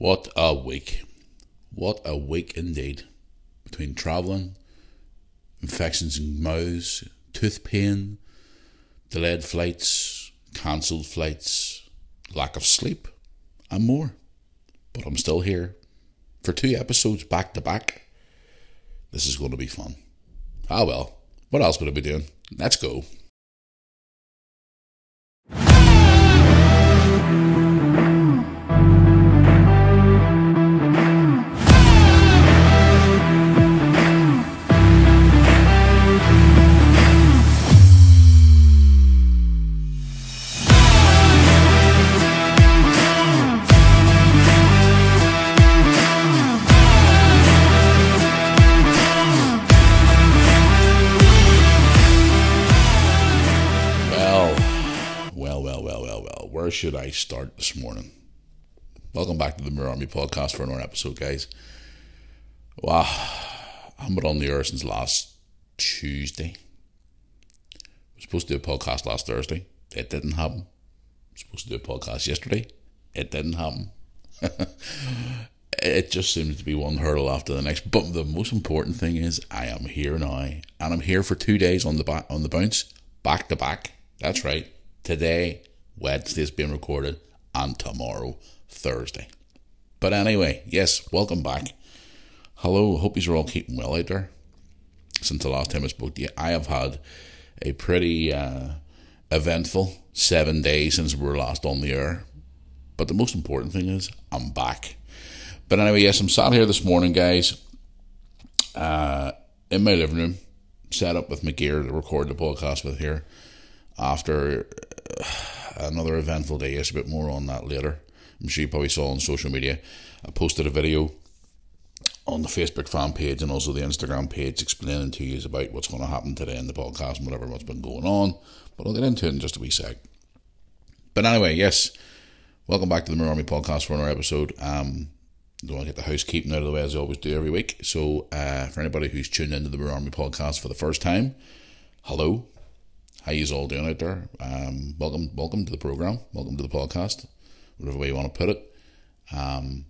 What a week. What a week indeed. Between travelling, infections in mouths, tooth pain, delayed flights, cancelled flights, lack of sleep, and more. But I'm still here for 2 episodes back to back. This is going to be fun. Ah well, what else would I be doing? Let's go. Where should I start this morning? Welcome back to the Mirror Army podcast for another episode, guys. Wow, I haven't been on the air since last Tuesday. I was supposed to do a podcast last Thursday. It didn't happen. I was supposed to do a podcast yesterday. It didn't happen. It just seems to be one hurdle after the next. But the most important thing is I am here now, and I'm here for 2 days on the bounce, back to back. That's right. Today, Wednesday is being recorded, and tomorrow, Thursday. But anyway, yes, welcome back. Hello, hope you're all keeping well out there. Since the last time I spoke to you, I have had a pretty eventful 7 days since we were last on the air. But the most important thing is, I'm back. But anyway, yes, I'm sat here this morning, guys, in my living room, set up with my gear to record the podcast with here, after another eventful day. Yes, a bit more on that later. I'm sure you probably saw on social media. I posted a video on the Facebook fan page and also the Instagram page explaining to you about what's going to happen today in the podcast and what's been going on. But I'll get into it in just a wee sec. But anyway, yes, welcome back to the Mirror Army podcast for another episode. Don't want to get the housekeeping out of the way as I always do every week. So for anybody who's tuned into the Mirror Army podcast for the first time, hello. How you all doing out there? Welcome to the program. Welcome to the podcast, whatever way you want to put it. I've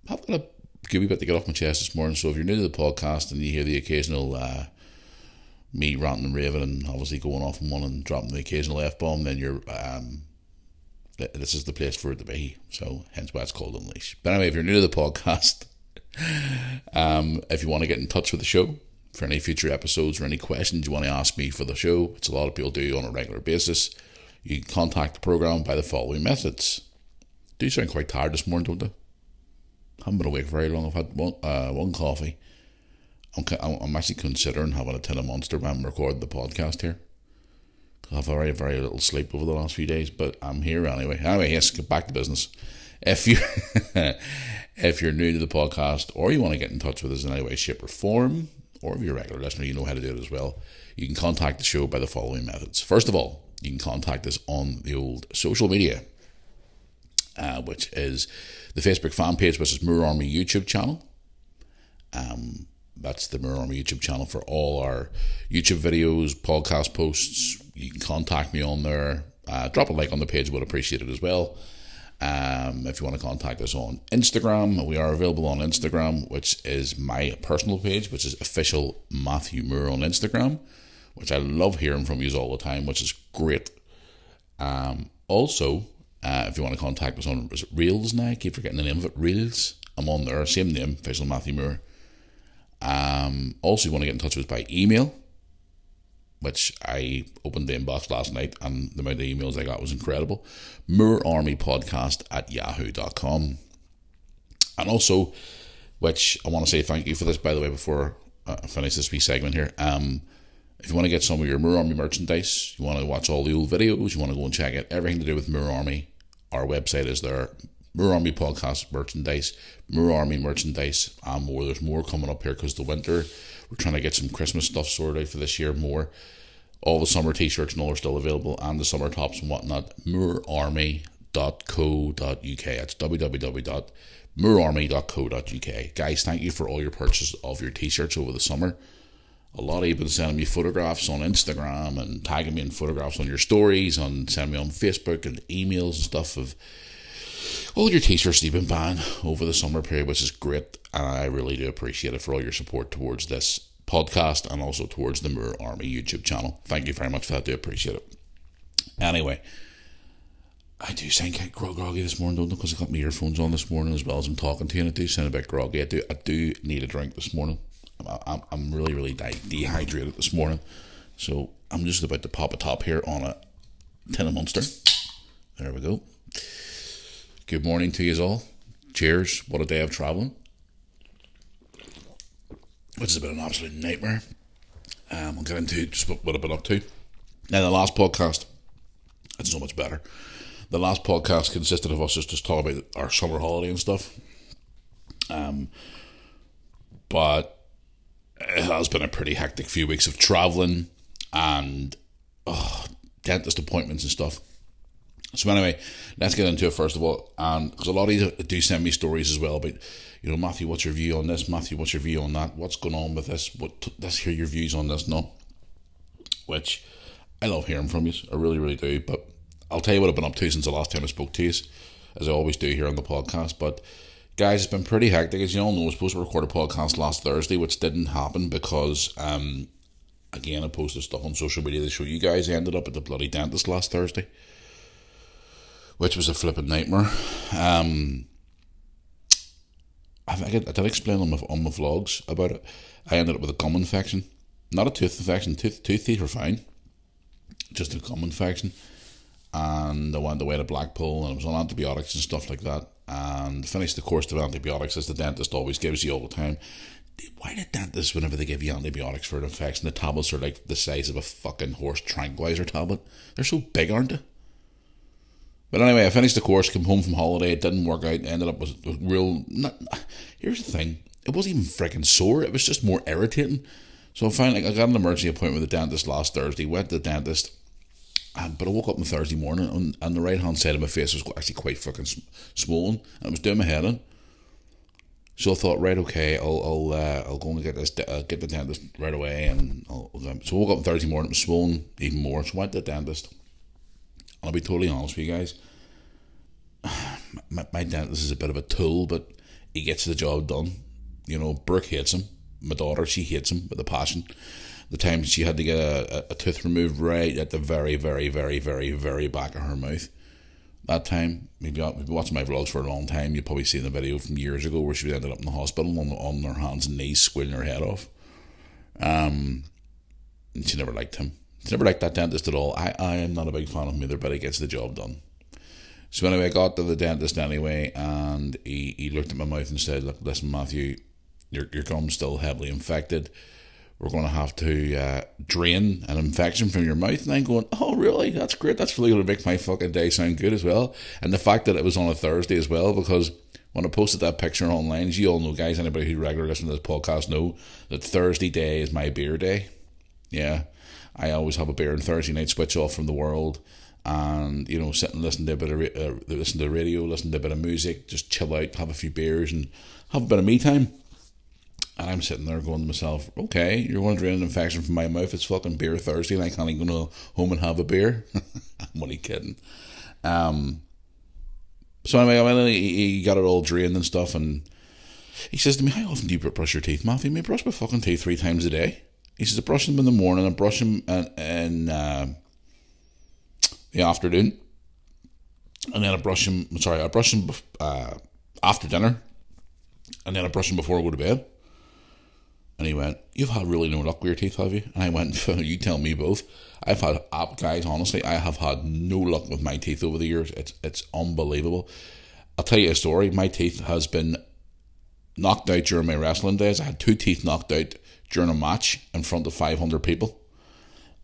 got a good bit to get off my chest this morning. So if you're new to the podcast and you hear the occasional me ranting and raving and obviously going off on one and dropping the occasional F-bomb, then you're this is the place for it to be. So hence why it's called Unleash. But anyway, if you're new to the podcast, if you want to get in touch with the show for any future episodes or any questions you want to ask me for the show, which a lot of people do on a regular basis, you can contact the program by the following methods. Do sound quite tired this morning, don't they? Haven't been awake very long. I've had one coffee. I'm actually considering having a tin of Monster when I'm recording the podcast here. I've very, very little sleep over the last few days, but I'm here anyway. Anyway, yes, get back to business. If you're new to the podcast or you want to get in touch with us in any way, shape or form, or if you're a regular listener, you know how to do it as well, you can contact the show by the following methods. First of all, you can contact us on the old social media, which is the Facebook fan page, which is Mirror Army YouTube channel. That's the Mirror Army YouTube channel for all our YouTube videos, podcast posts. You can contact me on there. Drop a like on the page, would appreciate it as well. If you want to contact us on Instagram, we are available on Instagram, which is my personal page, which is official Matthew Moore on Instagram, which I love hearing from you all the time, which is great. Also, if you want to contact us on Reels now, I keep forgetting the name of it, Reels, I'm on there, same name, official Matthew Moore. Also, you want to get in touch with us by email, which I opened the inbox last night and the amount of emails I got was incredible. MoorArmyPodcast@yahoo.com. And also, which I want to say thank you for this, by the way, before I finish this wee segment here. If you want to get some of your Mirror Army merchandise, you want to watch all the old videos, you want to go and check out everything to do with Mirror Army, our website is there. Mirror Army Podcast merchandise, Mirror Army merchandise, and more. There's more coming up here because the winter, we're trying to get some Christmas stuff sorted out for this year more. All the summer t-shirts and all are still available, and the summer tops and whatnot. MoorArmy.co.uk. That's www.moorarmy.co.uk. Guys, thank you for all your purchases of your t-shirts over the summer. A lot of you have been sending me photographs on Instagram and tagging me in photographs on your stories, and sending me on Facebook and emails and stuff of all your teeth are sleeping bang over the summer period, which is great, and I really do appreciate it for all your support towards this podcast and also towards the Moore Army YouTube channel. Thank you very much for that. I do appreciate it. Anyway, I do sound quite groggy this morning, don't I? Because I got my earphones on this morning as well as I'm talking to you, and I do sound a bit groggy. I do need a drink this morning. I'm really dehydrated this morning, so I'm just about to pop a top here on a tin of Munster. There we go. Good morning to you all. Cheers. What a day of travelling. Which has been an absolute nightmare. I'll get into just what I've been up to. Now, the last podcast, it's so much better. The last podcast consisted of us just talking about our summer holiday and stuff. But it has been a pretty hectic few weeks of travelling and dentist appointments and stuff. So anyway, let's get into it first of all. And because a lot of you do send me stories as well about, Matthew, what's your view on this? Matthew, what's your view on that? What's going on with this? Let's hear your views on this. No, which I love hearing from you. I really do. But I'll tell you what I've been up to since the last time I spoke to you, as I always do here on the podcast. But guys, it's been pretty hectic. As you all know, I was supposed to record a podcast last Thursday, which didn't happen because, again, I posted stuff on social media to show you guys. I ended up at the bloody dentist last Thursday, which was a flipping nightmare. I did explain on my vlogs about it. I ended up with a gum infection. Not a tooth infection. Tooth teeth are fine. Just a gum infection. And I went away to Blackpool and I was on antibiotics and stuff like that. And finished the course of antibiotics as the dentist always gives you all the time. Why do dentists, whenever they give you antibiotics for an infection, the tablets are like the size of a fucking horse tranquilizer tablet? They're so big, aren't they? But anyway, I finished the course, came home from holiday, it didn't work out, ended up with real... Here's the thing, it wasn't even freaking sore, it was just more irritating. So finally, I got an emergency appointment with the dentist last Thursday, went to the dentist, but I woke up on Thursday morning and the right hand side of my face was actually quite fucking swollen, and it was doing my head in. So I thought, right, okay, I'll go and get the dentist right away, and so I woke up on Thursday morning, it was swollen even more, so I went to the dentist. I'll be totally honest with you guys. My dentist is a bit of a tool, but he gets the job done. Brooke hates him. My daughter, she hates him with a passion. The time she had to get a tooth removed right at the very, very, very, very, very back of her mouth. That time, maybe you've been watching my vlogs for a long time, you've probably seen the video from years ago where she ended up in the hospital on her hands and knees, squealing her head off. And she never liked him. She never liked that dentist at all. I am not a big fan of him either, but he gets the job done. So anyway, I got to the dentist anyway, and he looked at my mouth and said, "Look, listen, Matthew, your gum's still heavily infected. We're going to have to drain an infection from your mouth." And I'm going, "Oh, really? That's great. That's really going to make my fucking day sound good as well." And the fact that it was on a Thursday as well, because when I posted that picture online, as you all know, guys, anybody who regularly listens to this podcast know that Thursday day is my beer day. Yeah. I always have a beer on Thursday night, switch off from the world, and sit and listen to a bit of listen to radio, listen to a bit of music, just chill out, have a few beers, and have a bit of me time. And I'm sitting there going to myself, okay, you're going to drain an infection from my mouth. It's fucking beer Thursday, and I can't even go home and have a beer. I'm only kidding. So anyway, I went in, he got it all drained and stuff, and he says to me, "How often do you brush your teeth, Matthew?" "I brush my fucking teeth 3 times a day." He says, "I brush them in the morning, I brush them in the afternoon, and then I brush them after dinner, and then I brush them before I go to bed." And he went, "You've had really no luck with your teeth, have you?" And I went, "You tell me both. Guys, honestly, I have had no luck with my teeth over the years. It's unbelievable. I'll tell you a story. My teeth has been knocked out during my wrestling days. I had 2 teeth knocked out during a match in front of 500 people.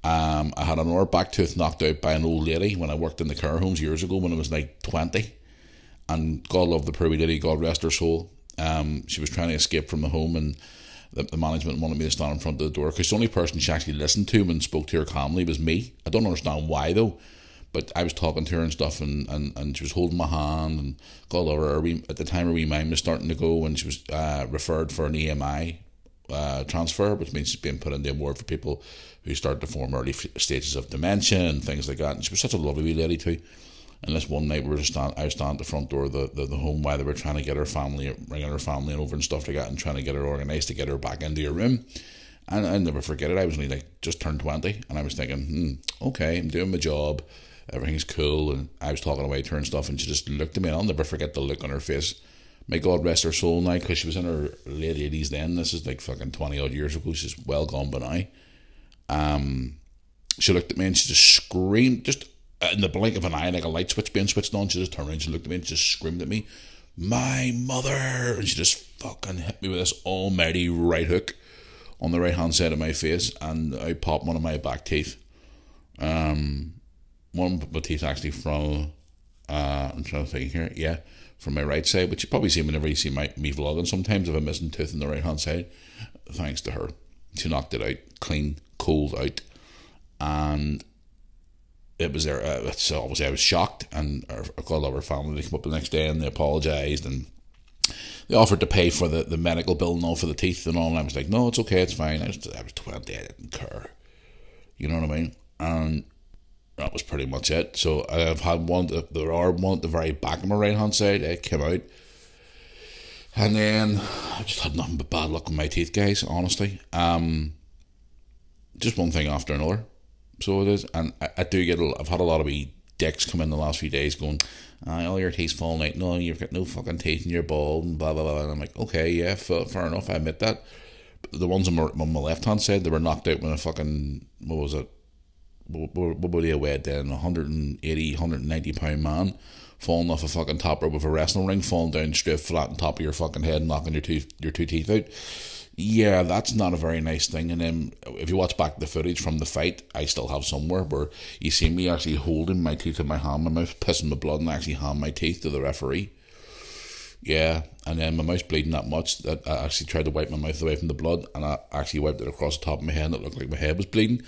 I had another back tooth knocked out by an old lady when I worked in the care homes years ago when I was like 20. And God love the poor wee lady, God rest her soul. She was trying to escape from the home, and the management wanted me to stand in front of the door because the only person she actually listened to and spoke to her calmly was me. I don't understand why though, but I was talking to her and stuff, and she was holding my hand, and God love her. At the time her wee mind was starting to go, and she was referred for an EMI transfer, which means she's being put in the ward for people who start to form early stages of dementia and things like that. And she was such a lovely wee lady too. And this one night I was standing at the front door of the home while they were trying to get her family, bringing her family over and stuff like that, and trying to get her organised to get her back into her room. And I never forget it. I was only like just turned 20, and I was thinking, okay, I'm doing my job, everything's cool, and I was talking away to her and stuff, and she just looked at me, and I'll never forget the look on her face. May God rest her soul now, because she was in her late 80s then. This is like fucking 20 odd years ago. She's well gone by now. She looked at me and she just screamed, just in the blink of an eye, like a light switch being switched on. She just turned around, she looked at me and just screamed at me, "My mother!" And she just fucking hit me with this almighty right hook on the right hand side of my face, and I popped one of my back teeth. One of my teeth actually from, I'm trying to think here, yeah, from my right side, which you probably see whenever you see me vlogging. Sometimes if I'm missing tooth on the right hand side, thanks to her. She knocked it out, clean, cold out, and it was there. So obviously I was shocked, and I called up her family. They came up the next day and they apologised, and they offered to pay for the medical bill and all for the teeth and all. And I was like, no, it's okay, it's fine. I was 20, I didn't care. You know what I mean? And that was pretty much it. So I've had one at the very back of my right hand side. It came out, and then I just had nothing but bad luck with my teeth, guys. Honestly, just one thing after another. So it is, and I do get. I've had a lot of wee dicks come in the last few days going, all your teeth's falling out. No, you've got no fucking teeth and you're bald and blah blah blah. And I'm like, okay, yeah, fair enough. I admit that. But the ones on my left hand side, they were knocked out when a fucking, what was it? What were they weighed then? 180, 190 pound man falling off a fucking top rope of a wrestling ring, falling down straight flat on top of your fucking head, knocking your two teeth out. Yeah, that's not a very nice thing. And then if you watch back the footage from the fight, I still have somewhere where you see me actually holding my teeth in my hand, my mouth pissing the blood, and I actually hand my teeth to the referee. Yeah, and then my mouth's bleeding that much that I actually tried to wipe my mouth away from the blood, and I actually wiped it across the top of my head, and it looked like my head was bleeding.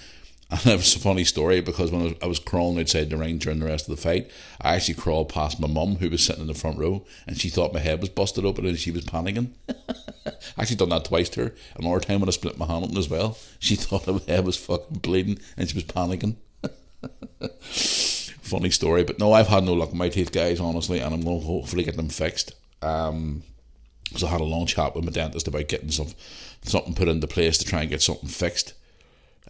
And it was a funny story, because when I was crawling outside the ring during the rest of the fight, I actually crawled past my mum, who was sitting in the front row, and she thought my head was busted open and she was panicking. I actually done that twice to her. Another time when I split my hand open as well, she thought my head was fucking bleeding and she was panicking. Funny story. But no, I've had no luck with my teeth, guys, honestly, and I'm going to hopefully get them fixed. Because I had a long chat with my dentist about getting something put into place to try and get something fixed.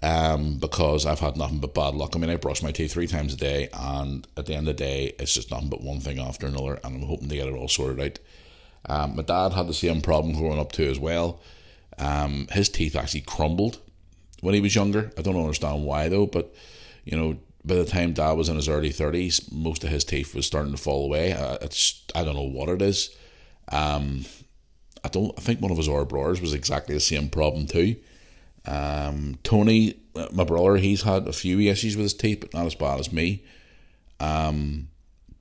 Because I've had nothing but bad luck. I mean, I brush my teeth 3 times a day, and at the end of the day, it's just nothing but one thing after another, and I'm hoping to get it all sorted out. My dad had the same problem growing up too as well. His teeth actually crumbled when he was younger. I don't understand why though, but you know, by the time Dad was in his early 30s, most of his teeth was starting to fall away. I don't know what it is. I think one of his older brothers was exactly the same problem too. Tony, my brother, he's had a few issues with his teeth, but not as bad as me.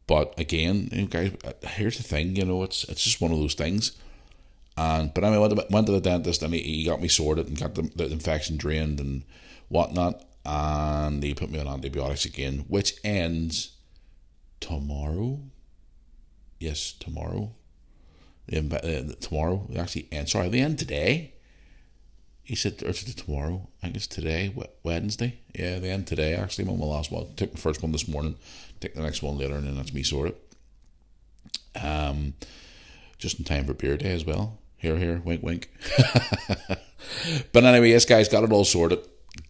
But again, you know, guys, here's the thing, you know, it's just one of those things. But anyway, I went to the dentist, and he got me sorted and got the infection drained and whatnot, and he put me on antibiotics again, which ends tomorrow. Yes, tomorrow. Tomorrow actually ends. Sorry, they end today. He said, or is it tomorrow? I think it's today, Wednesday. Yeah, they end today, actually. I'm on my last one. Took the first one this morning, take the next one later, and then that's me sorted. Just in time for beer day as well. Here, wink, wink. But anyway, yes, guys, got it all sorted.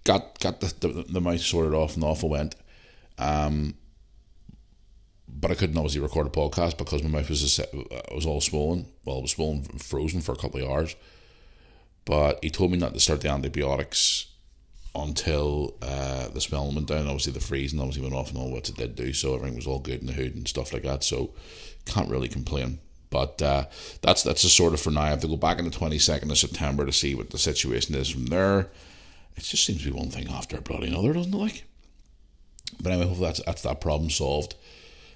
Got the mouth sorted off, and off I went. But I couldn't obviously record a podcast because my mouth was all swollen. Well, it was swollen, frozen for a couple of hours. But he told me not to start the antibiotics until the swelling went down. Obviously the freezing obviously went off and all, which it did do, so everything was all good in the hood and stuff like that, so can't really complain. But that's just sort of for now. I have to go back on the 22nd of September to see what the situation is from there. It just seems to be one thing after a bloody another, doesn't it, like? But anyway, hopefully that's that problem solved.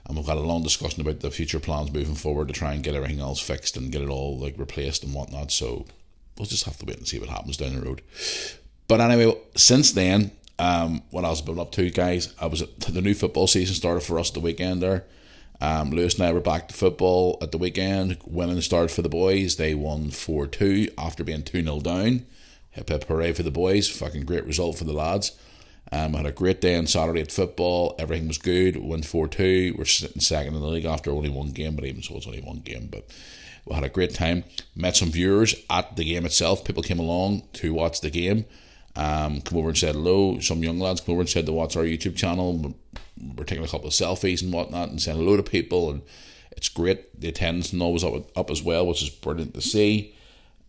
And we've got a long discussion about the future plans moving forward to try and get everything else fixed and get it all like replaced and whatnot, so we'll just have to wait and see what happens down the road. But anyway, since then, what else have I been up to, guys? The new football season started for us the weekend there. Lewis and I were back to football at the weekend. Winning started for the boys. They won 4-2 after being 2-0 down. Hip hip hooray for the boys. Fucking great result for the lads. I had a great day on Saturday at football. Everything was good. We went 4-2. We're sitting second in the league after only one game, but even so, it's only one game. But we had a great time. Met some viewers at the game itself. People came along to watch the game. Come over and said hello. Some young lads come over and said to watch our YouTube channel. We're taking a couple of selfies and whatnot and saying hello to people. And it's great. The attendance and all was up as well, which is brilliant to see.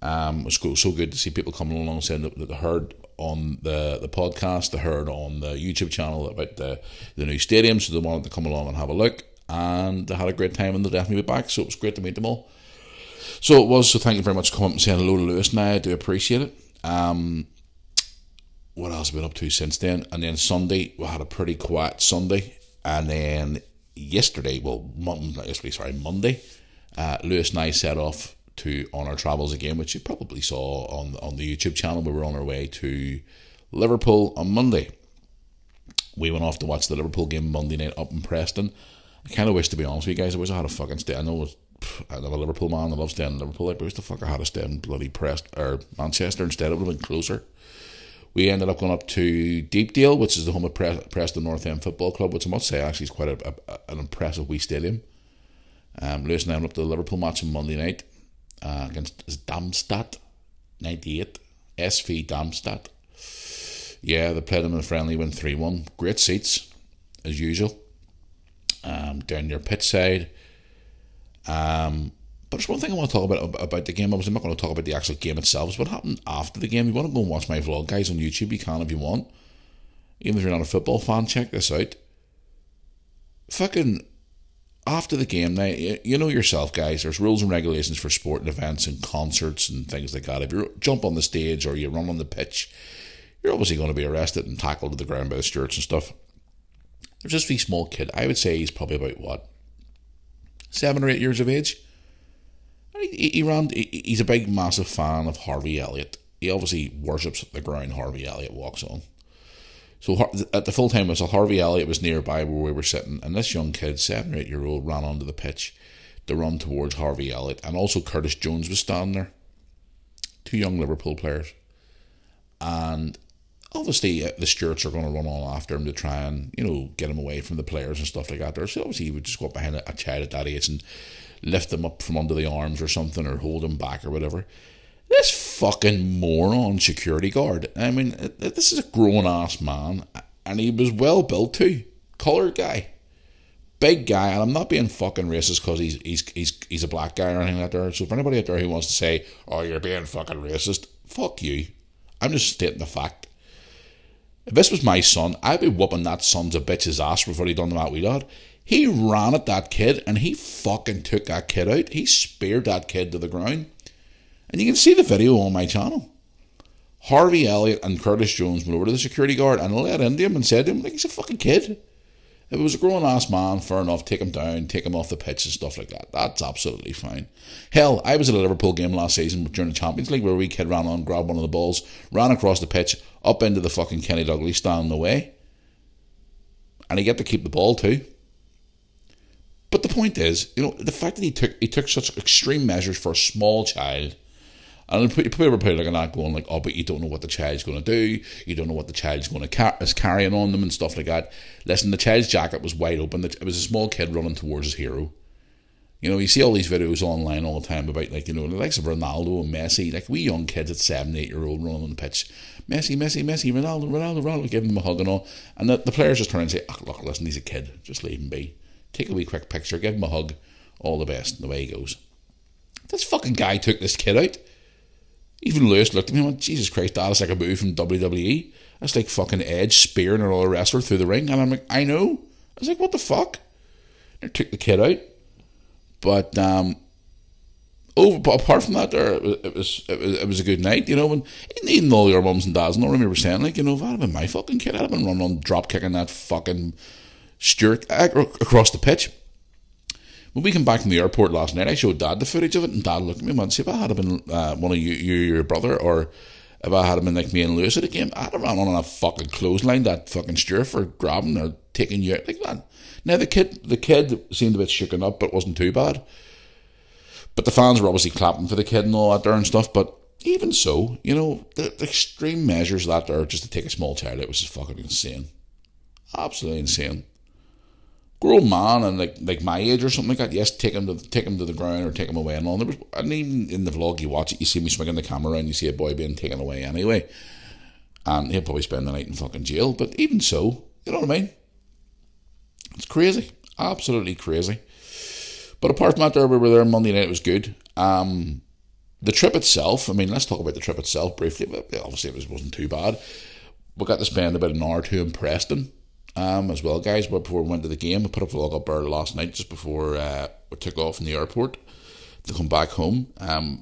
It was so good to see people coming along saying that they heard on the podcast, they heard on the YouTube channel about the new stadium, so they wanted to come along and have a look, and they had a great time and they'll definitely be back, so it was great to meet them all. So it was, so thank you very much for coming up and saying hello to Lewis and I do appreciate it. What else have we been up to since then? And then Sunday, we had a pretty quiet Sunday, and then Monday, Lewis and I set off on our travels again, which you probably saw on the YouTube channel. We were on our way to Liverpool on Monday. We went off to watch the Liverpool game Monday night up in Preston. I kind of wish, to be honest with you guys, I wish I had a fucking stay. I'm a Liverpool man, I love staying in Liverpool, but I wish the fuck I had to stay in bloody Manchester instead. It would have been closer. We ended up going up to Deepdale, which is the home of Preston North End Football Club, which I must say actually is quite an impressive wee stadium. Lewis and I went up to the Liverpool match on Monday night. Against Darmstadt 98, SV Darmstadt. Yeah, they played them in a friendly, win 3-1. Great seats, as usual. Down near pitch side. But there's one thing I want to talk about the game. I'm not going to talk about the actual game itself. It's what happened after the game. If you want to go and watch my vlog, guys, on YouTube, you can if you want. Even if you're not a football fan, check this out. Fucking after the game, now, you know yourself, guys, there's rules and regulations for sporting events and concerts and things like that. If you jump on the stage or you run on the pitch, you're obviously going to be arrested and tackled to the ground by the stewards and stuff. There's this wee small kid. I would say he's probably about, 7 or 8 years of age. He's a big, massive fan of Harvey Elliott. He obviously worships the ground Harvey Elliott walks on. So at the full time whistle, Harvey Elliott was nearby where we were sitting, and this young kid, 7 or 8 year old, ran onto the pitch to run towards Harvey Elliott, and also Curtis Jones was standing there. 2 young Liverpool players. And obviously the stewards are going to run on after him to try and, get him away from the players and stuff like that. So obviously he would just go up behind a child at that age and lift them up from under the arms or something, or hold him back or whatever. This fucking moron security guard. I mean, this is a grown-ass man, and he was well built too. Coloured guy. Big guy, and I'm not being fucking racist because he's a black guy or anything like that. So if anybody out there who wants to say, oh, you're being fucking racist, fuck you. I'm just stating the fact. If this was my son, I'd be whooping that son's a bitch's ass before he done that wee lad. He ran at that kid, and he fucking took that kid out. He speared that kid to the ground. And you can see the video on my channel. Harvey Elliott and Curtis Jones went over to the security guard and let into him and said to him, like, he's a fucking kid. If it was a grown-ass man, fair enough, take him down, take him off the pitch and stuff like that. That's absolutely fine. Hell, I was at a Liverpool game last season during the Champions League where a wee kid ran on, grabbed one of the balls, ran across the pitch, up into the fucking Kenny Douglas stand in the way. And he get to keep the ball too. But the point is, the fact that he took such extreme measures for a small child. And people were probably looking at that going like, oh, but you don't know what the child's going to do. You don't know what the child's going to is carrying on them and stuff like that. Listen, the child's jacket was wide open. It was a small kid running towards his hero. You see all these videos online all the time about, like, the likes of Ronaldo and Messi. Like, we young kids at 7, 8 year old running on the pitch. Messi, Ronaldo, giving them a hug and all. And the players just turn and say, oh, look, listen, he's a kid. Just leave him be. Take a wee quick picture, give him a hug. All the best. And away he goes. This fucking guy took this kid out. Even Lewis looked at me and went, Jesus Christ, that's like a move from WWE. That's like fucking Edge spearing another wrestler through the ring. And I'm like, I know. I was like, what the fuck? They took the kid out. But apart from that, it was a good night, and even all your mums and dads, and I remember saying, like, if that had been my fucking kid, I'd have been running on drop kicking that fucking Stuart across the pitch. When we came back from the airport last night, I showed Dad the footage of it, and Dad looked at me and went, see, if I had been one of you, your brother, or if I had been like me and Lewis at the game, I'd have ran on a fucking clothesline that fucking Stuart for grabbing or taking you out like that. Now the kid seemed a bit shaken up, but it wasn't too bad. But the fans were obviously clapping for the kid and all that there and stuff. But even so, the extreme measures that there just to take a small child out was just fucking insane. Absolutely insane. Grown man and like my age or something like that, yes, take him to the ground or take him away and all. And even in the vlog you watch it, you see me swinging the camera around, you see a boy being taken away anyway. And he'll probably spend the night in fucking jail. But even so, you know what I mean? It's crazy. Absolutely crazy. But apart from that, we were there Monday night, it was good. The trip itself, I mean, let's talk about the trip itself briefly. But obviously it wasn't too bad. We got to spend about an hour or two in Preston as well, guys. But before we went to the game, we put a vlog up there last night just before we took off from the airport to come back home.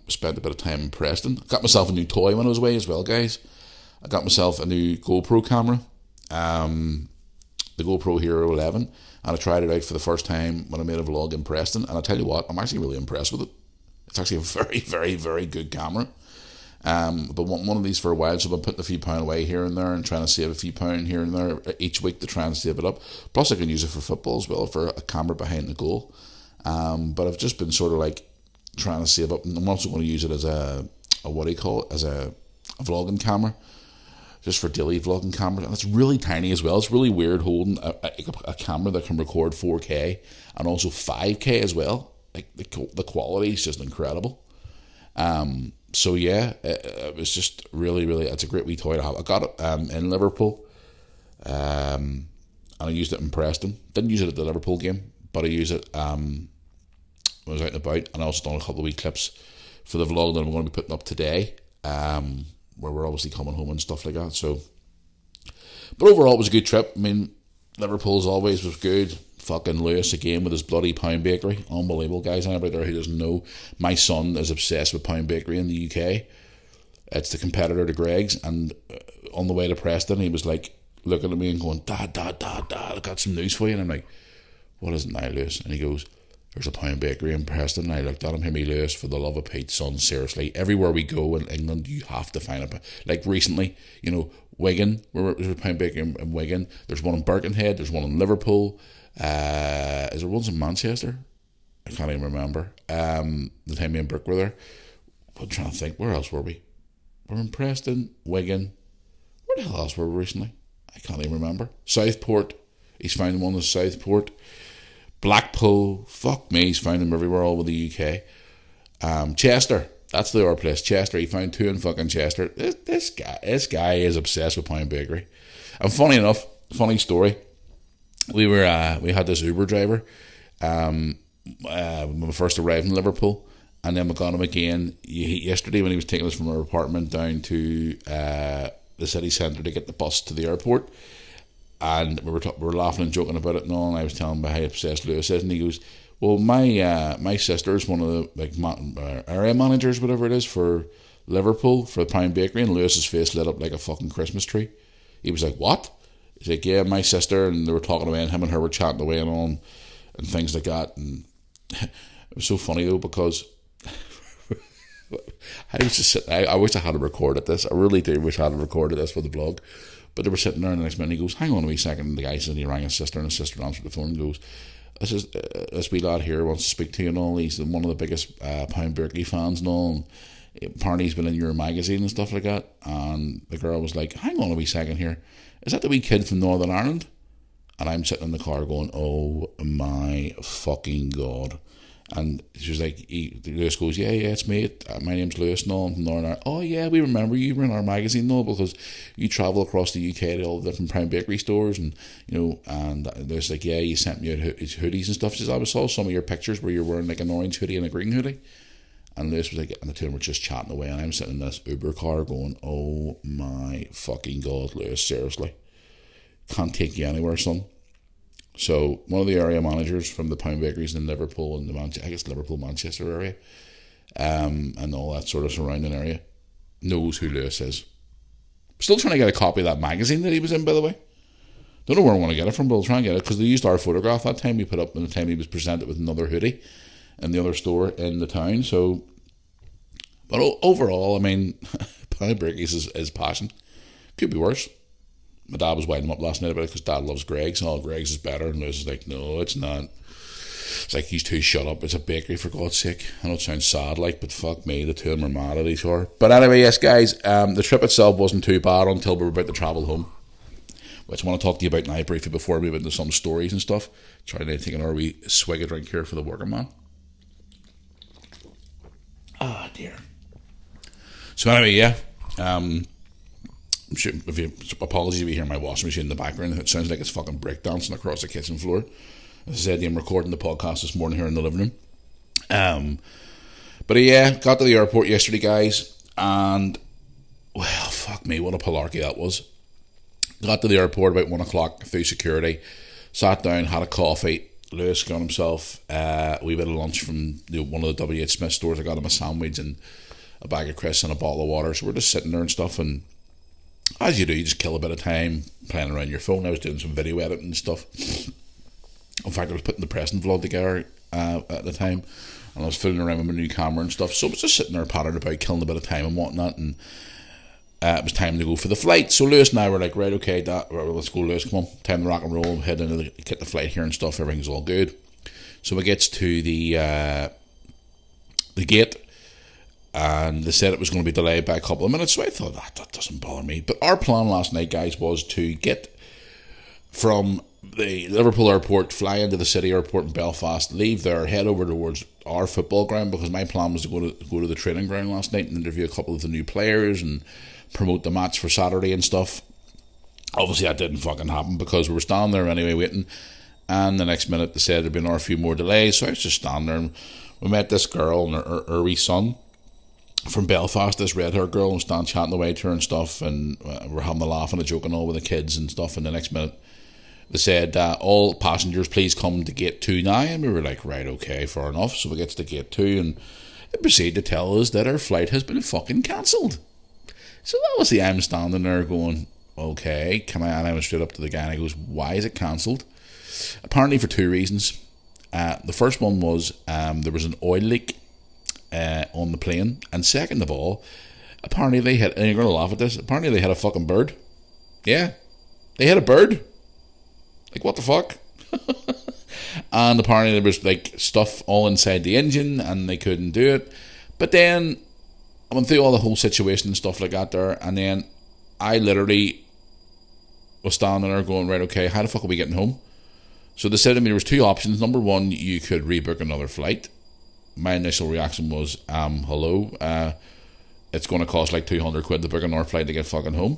Spent a bit of time in Preston. Got myself a new toy when I was away as well, guys. I got myself a new GoPro camera, the GoPro Hero 11, and I tried it out for the first time when I made a vlog in Preston. And I tell you what, I'm actually really impressed with it. It's actually a very, very, very good camera. But want one of these for a while, so I've been putting a few pound away here and there and trying to save a few pound here and there each week to try and save it up. Plus I can use it for football as well, for a camera behind the goal. But I've just been sort of like trying to save up, and I'm also going to use it as a vlogging camera, just for daily vlogging camera. And it's really tiny as well. It's really weird holding a camera that can record 4K and also 5K as well. Like the quality is just incredible. So yeah, it was just really, really, it's a great wee toy to have. I got it in Liverpool, and I used it in Preston. Didn't use it at the Liverpool game, but I used it when I was out and about, and I also done a couple of wee clips for the vlog that I'm going to be putting up today, where we're obviously coming home and stuff like that. So, but overall it was a good trip. I mean, Liverpool as always was good. Fucking Lewis again with his bloody Pound Bakery. Unbelievable, guys. Anybody there who doesn't know, my son is obsessed with Pound Bakery in the UK. It's the competitor to Greg's, and on the way to Preston he was like looking at me and going, Dad, I got some news for you. And I'm like, what is it now, Lewis? And he goes, there's a Pound Bakery in Preston. And I looked at him, hey, me, Lewis, for the love of Pete, son, seriously, everywhere we go in England you have to find a, like recently, Wigan, there's a Pound Bakery in Wigan, there's one in Birkenhead, there's one in Liverpool. Is there ones in Manchester? I can't even remember. The time me and Brooke were there. I'm trying to think, where else were we? We're in Preston, Wigan. Where the hell else were we recently? I can't even remember. Southport. He's found one in Southport. Blackpool. Fuck me, he's found them everywhere all over the UK. Chester. That's the other place. Chester. He found two in fucking Chester. This guy is obsessed with Pound Bakery. And funny enough, funny story. We had this Uber driver when we first arrived in Liverpool, and then we got him again yesterday when he was taking us from our apartment down to the city centre to get the bus to the airport. And we were laughing and joking about it and all, and I was telling him how obsessed Lewis is, and he goes, well, my sister is one of the area managers, whatever it is, for Liverpool, for the Pound Bakery, and Lewis's face lit up like a fucking Christmas tree. He was like, what? He's like, yeah, my sister, and they were talking away, and him and her were chatting away and on, and things like that. And it was so funny though, because I was just sitting, I wish I had recorded this. I really do wish I had recorded this for the vlog. But they were sitting there, and the next minute he goes, hang on a wee second. And the guy said he rang his sister, and his sister answered the phone and goes, this wee lad here wants to speak to you and all. He's one of the biggest Pound Bakery fans and all. And apparently he's been in your magazine and stuff like that. And the girl was like, hang on a wee second here. Is that the wee kid from Northern Ireland? And I'm sitting in the car going, oh my fucking God. And she was like, Lewis goes, yeah, it's me. My name's Lewis and all. I'm from Northern Ireland. Oh yeah, we remember you were in our magazine and all, because you travel across the UK to all the different Pound Bakery stores, and and there's like, yeah, you sent me out hoodies and stuff. She says, I saw some of your pictures where you're wearing like an orange hoodie and a green hoodie. And Lewis was like, and the two of them were just chatting away, and I'm sitting in this Uber car going, oh my fucking God, Lewis, seriously. Can't take you anywhere, son. So, one of the area managers from the Pound Bakeries in Liverpool and Liverpool, Manchester area, and all that sort of surrounding area, knows who Lewis is. Still trying to get a copy of that magazine that he was in, by the way. Don't know where I want to get it from, but I'll try and get it, because they used our photograph that time we put up, and the time he was presented with another hoodie in the other store in the town. So, but overall, I mean, Pound Bakeries is passion. Could be worse. My dad was winding him up last night about it, because Dad loves Greg's. Oh, Greg's is better. And Lewis is like, no, it's not. It's like, he's too shut up. It's a bakery, for God's sake. I know it sounds sad, like, but fuck me, the two of them are mad at each other. But anyway, yes, guys, the trip itself wasn't too bad until we were about to travel home, which I want to talk to you about now briefly before we move into some stories and stuff. Trying to take another wee swig of drink here for the working man. Ah, dear. So anyway, yeah. Apologies if you hear my washing machine in the background. It sounds like it's fucking breakdancing across the kitchen floor. As I said, I'm recording the podcast this morning here in the living room. But yeah, got to the airport yesterday, guys, and well, fuck me, what a palarchy that was. Got to the airport about 1 o'clock through security, sat down, had a coffee. Lewis got himself a wee bit of lunch from one of the W.H. Smith stores. I got him a sandwich and a bag of crisps and a bottle of water. So we're just sitting there and stuff, and as you do, you just kill a bit of time playing around your phone. I was doing some video editing and stuff. In fact, I was putting the present vlog together at the time, and I was fooling around with my new camera and stuff. So I was just sitting there pattering about, killing a bit of time and whatnot, and it was time to go for the flight. So Lewis and I were like, right, okay, Dad, let's go, Lewis, come on, time to rock and roll, head into get the flight here and stuff. Everything's all good. So we gets to the gate, and they said it was going to be delayed by a couple of minutes. So I thought, that doesn't bother me. But our plan last night, guys, was to get from the Liverpool airport, fly into the city airport in Belfast, leave there, head over towards our football ground, because my plan was to go to the training ground last night and interview a couple of the new players and promote the match for Saturday and stuff. Obviously that didn't fucking happen, because we were standing there anyway waiting, and the next minute they said there'd been a few more delays. So I was just standing there, and we met this girl and her wee son from Belfast, this red-haired girl, and stand chatting away to her and stuff, and we're having a laugh and a joke and all with the kids and stuff. And the next minute they said, all passengers please come to gate 2 now. And we were like, right, okay, fair enough. So we get to gate 2, and they proceed to tell us that our flight has been fucking cancelled. So that was I'm standing there going, okay, and I went straight up to the guy and I goes, why is it cancelled? Apparently for 2 reasons. The first one was there was an oil leak on the plane, and second of all, apparently they had, and you're going to laugh at this, apparently they had a fucking bird. Yeah, they had a bird. Like, what the fuck? And apparently there was like stuff all inside the engine and they couldn't do it. But then I went through all the whole situation and stuff like that there, and then I literally was standing there going, right, okay, how the fuck are we getting home? So they said to me there was 2 options. Number 1, you could rebook another flight. My initial reaction was, hello, it's going to cost like 200 quid to book another flight to get fucking home,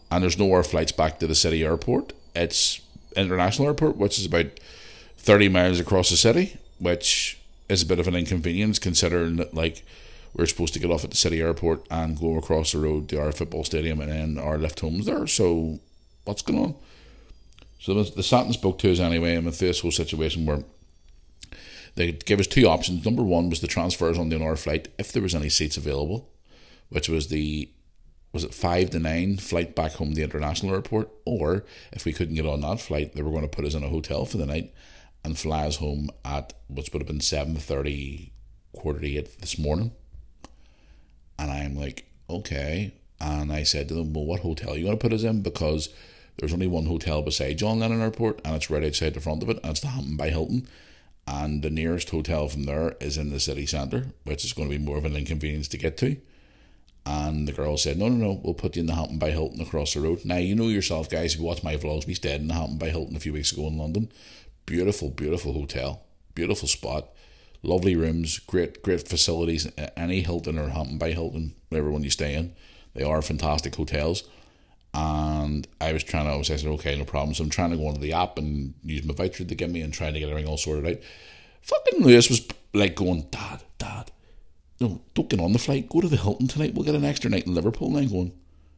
and there's no more flights back to the city airport. It's international airport, which is about 30 miles across the city, which is a bit of an inconvenience considering that, like, we're supposed to get off at the city airport and go across the road to our football stadium and then our lift home's there. So what's going on? So they sat and spoke to us anyway, and with this whole situation where they gave us 2 options. Number 1 was the transfers on the another flight if there was any seats available, which was the 5 to 9 flight back home to the international airport, or if we couldn't get on that flight, they were going to put us in a hotel for the night and fly us home at which would have been 7:30, 7:45 this morning. And I'm like, okay. And I said to them, well, what hotel are you going to put us in? Because there's only one hotel beside John Lennon Airport, and it's right outside the front of it, and it's the Hampton by Hilton. And the nearest hotel from there is in the city centre, which is going to be more of an inconvenience to get to. And the girl said, no, we'll put you in the Hampton by Hilton across the road. Now, you know yourself, guys, if you watch my vlogs, we stayed in the Hampton by Hilton a few weeks ago in London. Beautiful, beautiful hotel. Beautiful spot. Lovely rooms. Great facilities. Any Hilton or Hampton by Hilton, whatever one you stay in, they are fantastic hotels. And I said, okay, no problem. So I'm trying to go onto the app and use my voucher to give me and trying to get everything all sorted out. Fucking Lewis was like going, Dad, no, don't get on the flight. Go to the Hilton tonight. We'll get an extra night in Liverpool. And I'm going,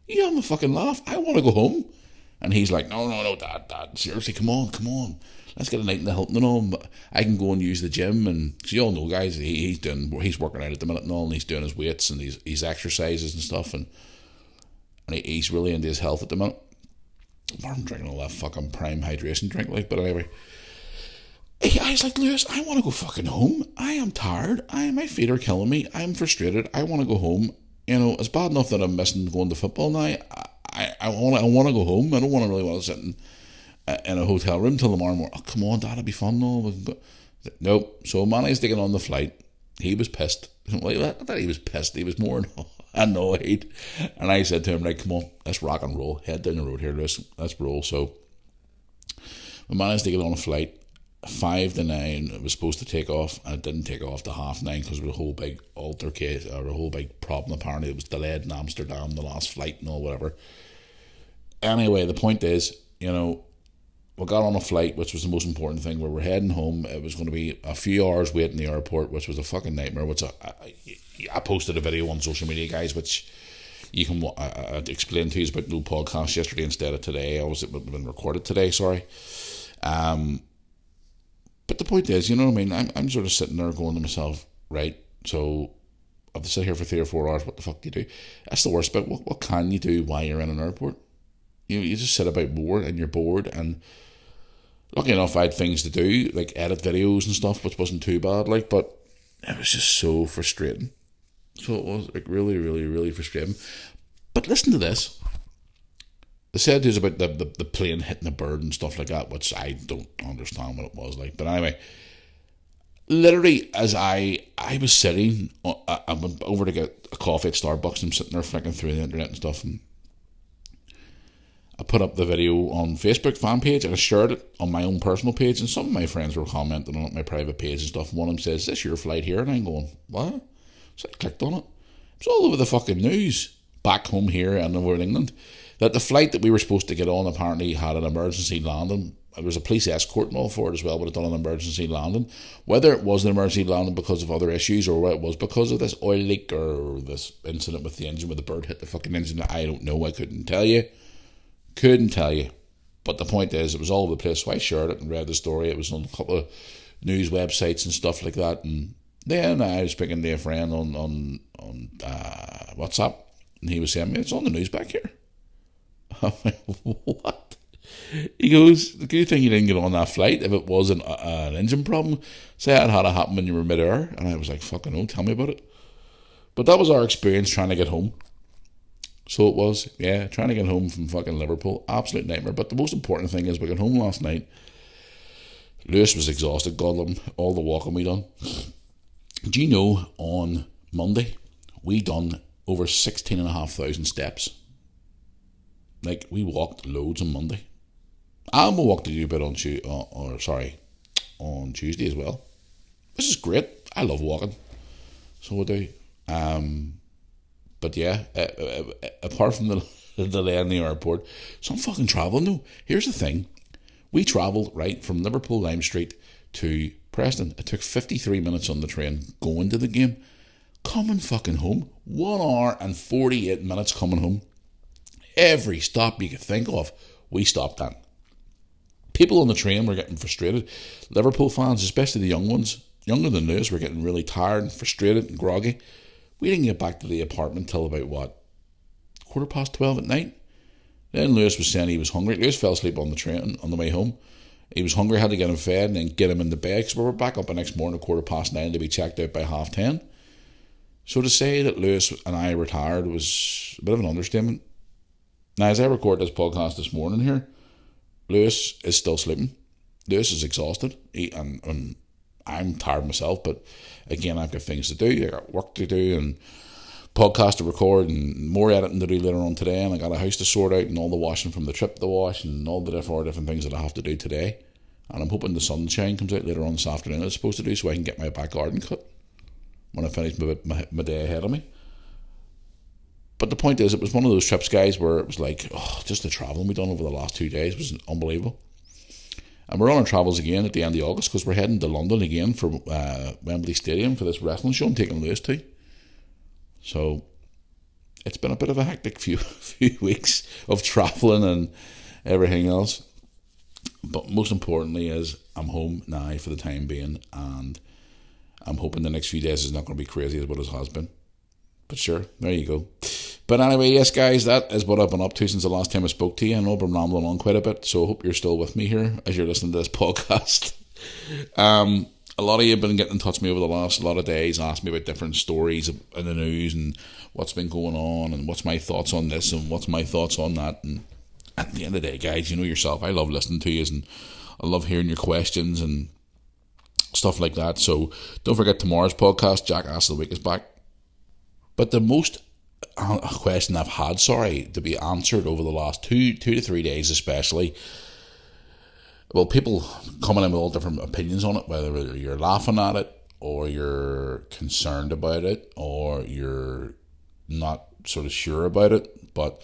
you having a fucking laugh? I want to go home. And he's like, no, Dad, seriously, come on. Let's get a night in the Hilton and all. I can go and use the gym. And so you all know, guys, he's working out at the minute and all, and he's doing his weights and his exercises and stuff. And he's really into his health at the minute. I'm drinking all that fucking prime hydration drink, like, but anyway. I was like, Lewis, I want to go fucking home. I am tired. My feet are killing me. I'm frustrated. I want to go home. You know, it's bad enough that I'm missing going to football now. I want to go home. I don't really want to sit in a hotel room till tomorrow morning. Oh, come on, Dad, it'll be fun. No, Nope. So managed to get on the flight. He was pissed. Well, I thought he was pissed. He was more annoyed. And I said to him, right, come on, let's rock and roll. Head down the road here, let's roll. So we managed to get on a flight. 5 to 9, it was supposed to take off, and it didn't take off to 9:30 because there was a whole big altercation, or a whole big problem. Apparently, it was delayed in Amsterdam, the last flight and all, whatever. Anyway, the point is, we got on a flight, which was the most important thing. We were heading home. It was going to be a few hours wait in the airport, which was a fucking nightmare. Which I posted a video on social media, guys, which you can explain to you about no podcast yesterday instead of today. It would have been recorded today, sorry. But the point is, you know what I mean? I'm sort of sitting there going to myself, right, so I have to sit here for 3 or 4 hours, what the fuck do you do? That's the worst bit. What can you do while you're in an airport? You just sit about more and you're bored, and lucky enough I had things to do, like edit videos and stuff, which wasn't too bad, but it was just so frustrating. So it was like really, really, really frustrating. But listen to this. They said it was about the plane hitting a bird and stuff like that, which I don't understand what it was like. But anyway, literally as I was sitting, I went over to get a coffee at Starbucks, and I'm sitting there flicking through the internet and stuff, and I put up the video on Facebook fan page, and I shared it on my own personal page, and some of my friends were commenting on it, my private page and stuff, and one of them says, "Is this your flight here?" And I'm going, "What?" So I clicked on it. It's all over the fucking news back home here and over in England, that the flight that we were supposed to get on apparently had an emergency landing. There was a police escort and all for it as well, but it done an emergency landing. Whether it was an emergency landing because of other issues, or whether it was because of this oil leak or this incident with the engine, where the bird hit the fucking engine, I don't know. I couldn't tell you. But the point is, it was all over the place, so I shared it and read the story. It was on a couple of news websites and stuff like that, and then I was speaking to a friend on WhatsApp, and he was saying, "It's on the news back here." I'm like, "What?" He goes, "The good thing you didn't get on that flight if it was an engine problem. Say it had happened when you were mid-air." And I was like, "Fucking oh, tell me about it." But that was our experience trying to get home. So it was, yeah, trying to get home from fucking Liverpool. Absolute nightmare. But the most important thing is we got home last night. Lewis was exhausted, God love him, all the walking we done. Do you know, on Monday, we done over 16,500 steps. Like, we walked loads on Monday. And we walked a little bit on Tuesday as well. This is great. I love walking. So I do. But yeah, apart from the delay in the airport, some fucking travelling though. Here's the thing. We travelled, right, from Liverpool Lime Street to Preston. It took 53 minutes on the train going to the game. Coming fucking home. 1 hour and 48 minutes coming home. Every stop you could think of, we stopped at. People on the train were getting frustrated. Liverpool fans, especially the young ones, younger than Lewis, were getting really tired and frustrated and groggy. We didn't get back to the apartment till about, 12:15 at night? Then Lewis was saying he was hungry. Lewis fell asleep on the train on the way home. He was hungry, had to get him fed and then get him in the bed. So we were back up the next morning at 9:15 to be checked out by 10:30. So to say that Lewis and I were tired was a bit of an understatement. Now, as I record this podcast this morning here, Lewis is still sleeping. Lewis is exhausted. And I'm tired myself, but again, I've got things to do. I got work to do and podcast to record and more editing to do later on today, and I got a house to sort out and all the washing from the trip to wash and all the different things that I have to do today. And I'm hoping the sunshine comes out later on this afternoon. It's supposed to do, so I can get my back garden cut when I finish my day ahead of me. But the point is, it was one of those trips, guys, where it was like, just the travelling we done over the last 2 days was unbelievable. And we're on our travels again at the end of August because we're heading to London again for Wembley Stadium for this wrestling show I'm taking Lewis to. So it's been a bit of a hectic few weeks of travelling and everything else. But most importantly is I'm home now for the time being, and I'm hoping the next few days is not going to be crazy as what it has been. But sure, there you go. But anyway, yes, guys, that is what I've been up to since the last time I spoke to you. I know I've been rambling on quite a bit, so I hope you're still with me here as you're listening to this podcast. A lot of you have been getting in touch with me over the last lot of days, asking me about different stories in the news and what's been going on and what's my thoughts on this and what's my thoughts on that. And at the end of the day, guys, you know yourself, I love listening to you and I love hearing your questions, and stuff like that. So don't forget tomorrow's podcast, Jackass of the Week, is back. But the most question I've had, to be answered over the last two to 3 days especially, well, people coming in with all different opinions on it, whether you're laughing at it, or you're concerned about it, or you're not sort of sure about it. But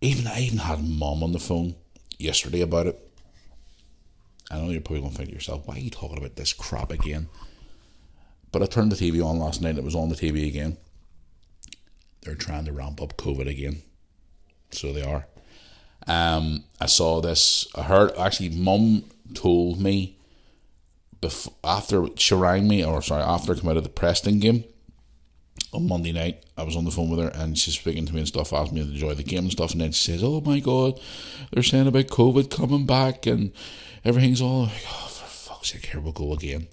I even had Mum on the phone yesterday about it. I know you're probably going to think to yourself, why are you talking about this crap again? But I turned the TV on last night and it was on the TV again. They're trying to ramp up COVID again. So they are. I saw this. I heard, actually, Mum told me after she rang me, after I came out of the Preston game on Monday night. I was on the phone with her and she's speaking to me and stuff, asked me to enjoy the game and stuff, and then she says, oh my God, they're saying about COVID coming back and everything's all like, oh, for fuck's sake, here we'll go again.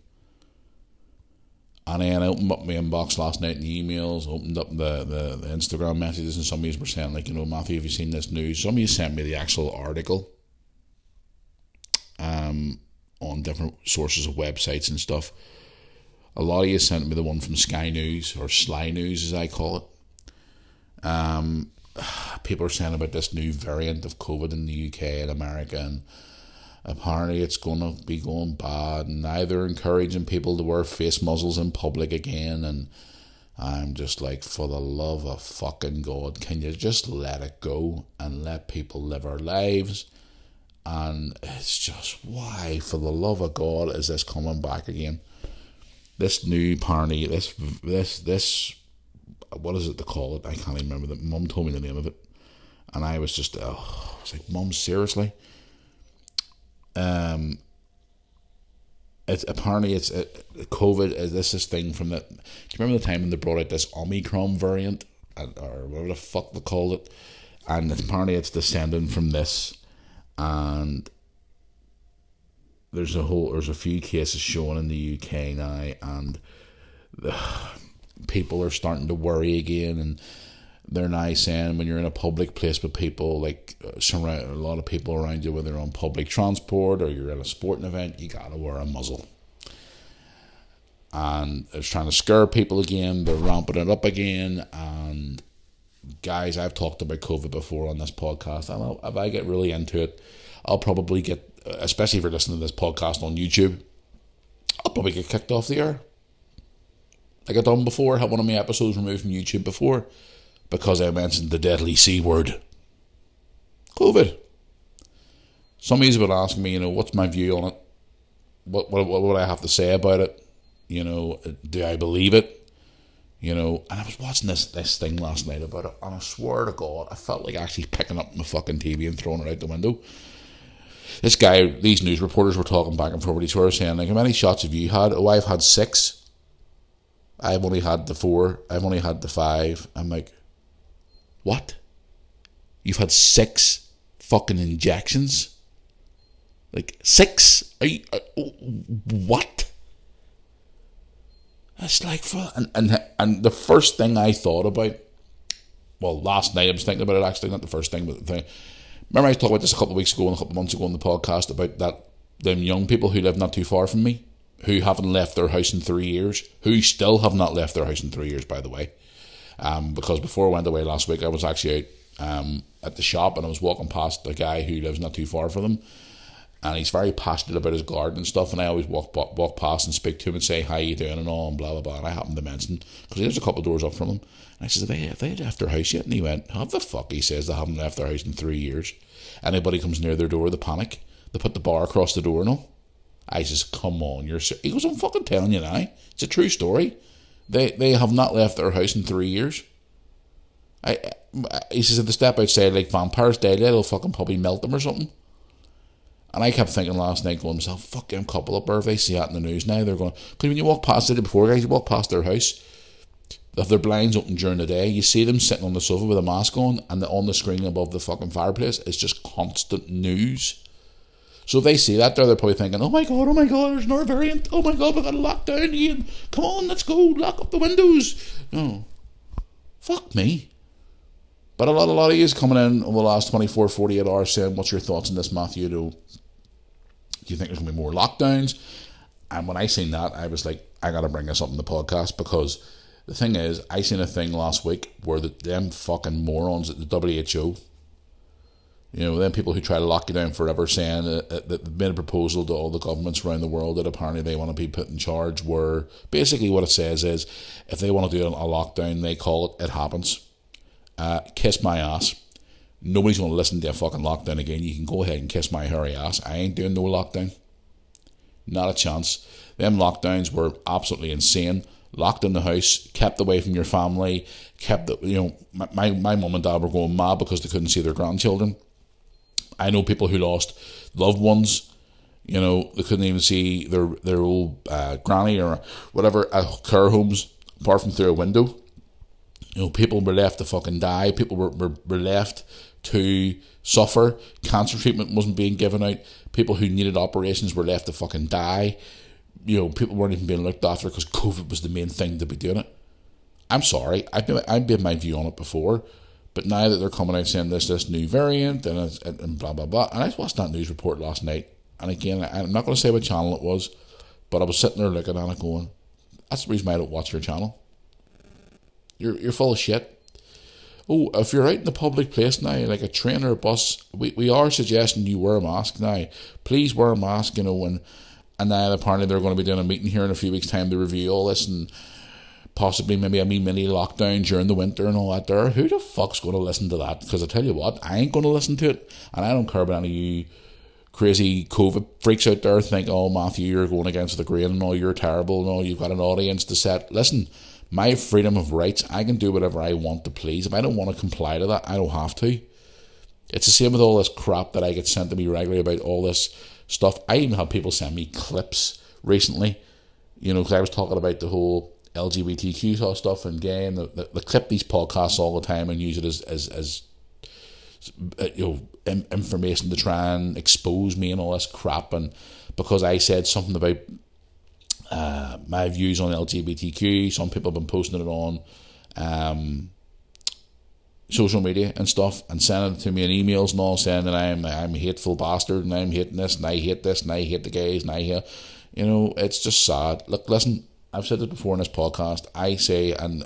And then I opened up my inbox last night in the emails, opened up the Instagram messages, and some of you were saying, like, Matthew, have you seen this news? Some of you sent me the actual article on different sources of websites and stuff. A lot of you sent me the one from Sky News, or Sly News as I call it. People are saying about this new variant of COVID in the UK and America, and apparently it's going to be going bad, and now they're encouraging people to wear face muzzles in public again. And I'm just like, for the love of fucking God, can you just let it go and let people live our lives? And it's just, why, for the love of God, is this coming back again? This new, apparently, this what is it to call it? I can't even remember. Mum told me the name of it, and I was just, I was like, Mum, seriously? It's apparently COVID is this thing from the. Do you remember the time when they brought out this Omicron variant, or whatever the fuck they called it? And apparently it's descending from this, and there's a few cases showing in the UK now, and people are starting to worry again, and they're now saying when you're in a public place with people, like surround a lot of people around you, whether on public transport or you're at a sporting event, you gotta wear a muzzle. And it's trying to scare people again. They're ramping it up again. And guys, I've talked about COVID before on this podcast, and if I get really into it, I'll probably get, especially if you're listening to this podcast on YouTube, I'll probably get kicked off the air. Like I've done before, had one of my episodes removed from YouTube before, because I mentioned the deadly C word, COVID. Some of you have been asking me, what's my view on it? What would I have to say about it? Do I believe it? And I was watching this thing last night about it, and I swear to God, I felt like actually picking up my fucking TV and throwing it out the window. These news reporters were talking back and forth. Each other saying, like, how many shots have you had? Oh, I've had 6. I've only had the 4. I've only had the 5. I'm like, what? You've had 6 fucking injections? Like 6? Are you? What? It's like, and the first thing I thought about, well, last night I was thinking about it actually, not the first thing, but the thing. Remember I talked about this a couple of weeks ago and a couple of months ago on the podcast about them young people who live not too far from me, who haven't left their house in 3 years, who still have not left their house in 3 years, by the way. Because before I went away last week, I was actually out at the shop, and I was walking past a guy who lives not too far from them, and he's very passionate about his garden and stuff, and I always walk past and speak to him and say, how you doing and all, and blah, blah, blah, and I happened to mention, because he lives a couple of doors up from him, and I said, have they left their house yet? And he went, how the fuck? He says they haven't left their house in 3 years. Anybody comes near their door, they panic. They put the bar across the door and all. I says, come on, he goes, I'm fucking telling you now. It's a true story. They have not left their house in 3 years. He says, if they step outside like vampires daily, it'll fucking probably melt them or something. And I kept thinking last night, going to myself, fuck them couple up there, if they see that in the news now, they're going, because when you walk past it before, guys, you walk past their house, if their blinds open during the day, you see them sitting on the sofa with a mask on, and on the screen above the fucking fireplace is just constant news. So if they see that there, they're probably thinking, oh my God, there's another variant. Oh my God, we've got to lock down again. Come on, let's go, lock up the windows. No. Fuck me. But a lot of you is coming in over the last 24, 48 hours saying, what's your thoughts on this, Matthew? Do you think there's going to be more lockdowns? And when I seen that, I was like, I got to bring this up in the podcast, because the thing is, I seen a thing last week where them fucking morons at the WHO, them people who try to lock you down forever, saying that they've made a proposal to all the governments around the world that apparently they want to be put in charge, where basically what it says is, if they want to do a lockdown, they call it happens. Kiss my ass. Nobody's going to listen to a fucking lockdown again. You can go ahead and kiss my hairy ass. I ain't doing no lockdown. Not a chance. Them lockdowns were absolutely insane. Locked in the house, kept away from your family, my mum and dad were going mad because they couldn't see their grandchildren. I know people who lost loved ones. They couldn't even see their old granny or whatever at care homes, apart from through a window. People were left to fucking die. People were left to suffer. Cancer treatment wasn't being given out. People who needed operations were left to fucking die. People weren't even being looked after because COVID was the main thing to be doing it. I'm sorry, I've been my view on it before, but now that they're coming out saying this new variant and blah blah blah, and I watched that news report last night, and again, I'm not going to say what channel it was, but I was sitting there looking at it going, that's the reason why I don't watch your channel. You're full of shit. Oh, if you're out in the public place now, like a train or a bus, we are suggesting you wear a mask now. Please wear a mask, and now apparently they're going to be doing a meeting here in a few weeks' time to review all this, and possibly maybe a mini lockdown during the winter and all that there. Who the fuck's going to listen to that? Because I tell you what, I ain't going to listen to it, and I don't care about any of you crazy COVID freaks out there think, oh, Matthew, you're going against the grain, and oh, you're terrible, and oh, you've got an audience to set. Listen, my freedom of rights, I can do whatever I want to please. If I don't want to comply to that, I don't have to. It's the same with all this crap that I get sent to me regularly about all this stuff. I even had people send me clips recently, because I was talking about the whole LGBTQ stuff and gay, and they clip these podcasts all the time and use it as information to try and expose me and all this crap. And because I said something about my views on LGBTQ, some people have been posting it on social media and stuff, and sending it to me in emails and all, saying that I'm a hateful bastard, and I'm hating this, and I hate this, and I hate the gays, and I hate, it's just sad. Look, listen, I've said it before in this podcast, I say and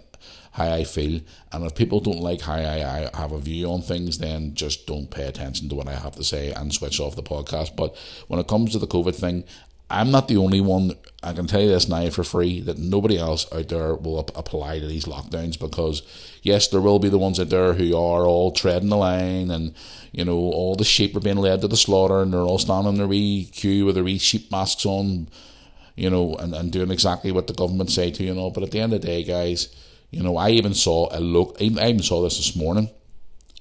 how I feel, and if people don't like how I have a view on things, then just don't pay attention to what I have to say and switch off the podcast. But when it comes to the COVID thing, I'm not the only one. I can tell you this now for free, that nobody else out there will apply to these lockdowns, because yes, there will be the ones out there who are all treading the line, and all the sheep are being led to the slaughter, and they're all standing in their wee queue with their wee sheep masks on, and doing exactly what the government say to you and all. But at the end of the day, guys, I even saw I even saw this morning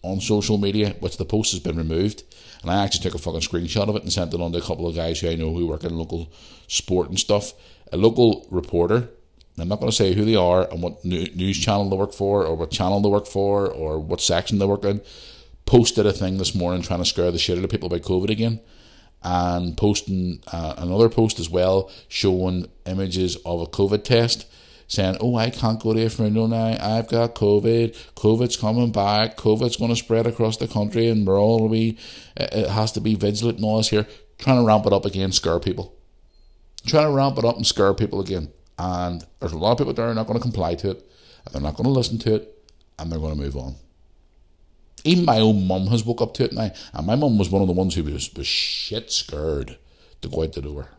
on social media, which the post has been removed, and I actually took a fucking screenshot of it and sent it on to a couple of guys who I know who work in local sport and stuff. A local reporter, I'm not going to say who they are and what news channel they work for, or what channel they work for, or what section they work in, posted a thing this morning trying to scare the shit out of people about COVID again, and posting another post as well showing images of a COVID test, saying, oh, I can't go to a funeral now, I've got COVID, COVID's coming back, COVID's going to spread across the country, and we're all it has to be vigilant and all this here, trying to ramp it up again, scare people. Trying to ramp it up and scare people again. And there's a lot of people there who are not going to comply to it, and they're not going to listen to it, and they're going to move on. Even my own mum has woke up to it now, and my mum was one of the ones who was shit scared to go out the door.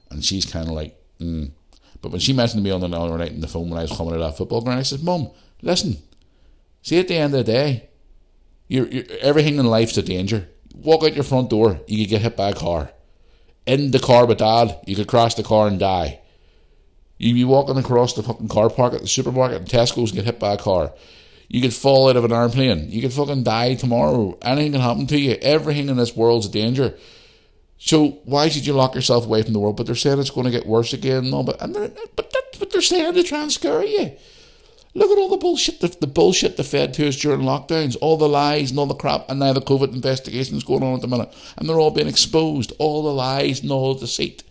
And she's kind of like, But when she mentioned to me on the other night on the phone when I was coming to that football ground, I said, Mum, listen, see, at the end of the day, you're everything in life's a danger. Walk out your front door, you could get hit by a car. In the car with Dad, you could crash the car and die. You'd be walking across the fucking car park at the supermarket and Tesco's and get hit by a car. You could fall out of an airplane. You could fucking die tomorrow. Anything can happen to you. Everything in this world's a danger. So why should you lock yourself away from the world? But they're saying it's going to get worse again and all. But they're saying to try and scare you. Look at all the bullshit, the bullshit they fed to us during lockdowns, all the lies and all the crap, and now the COVID investigations going on at the minute, and they're all being exposed, all the lies and all the deceit.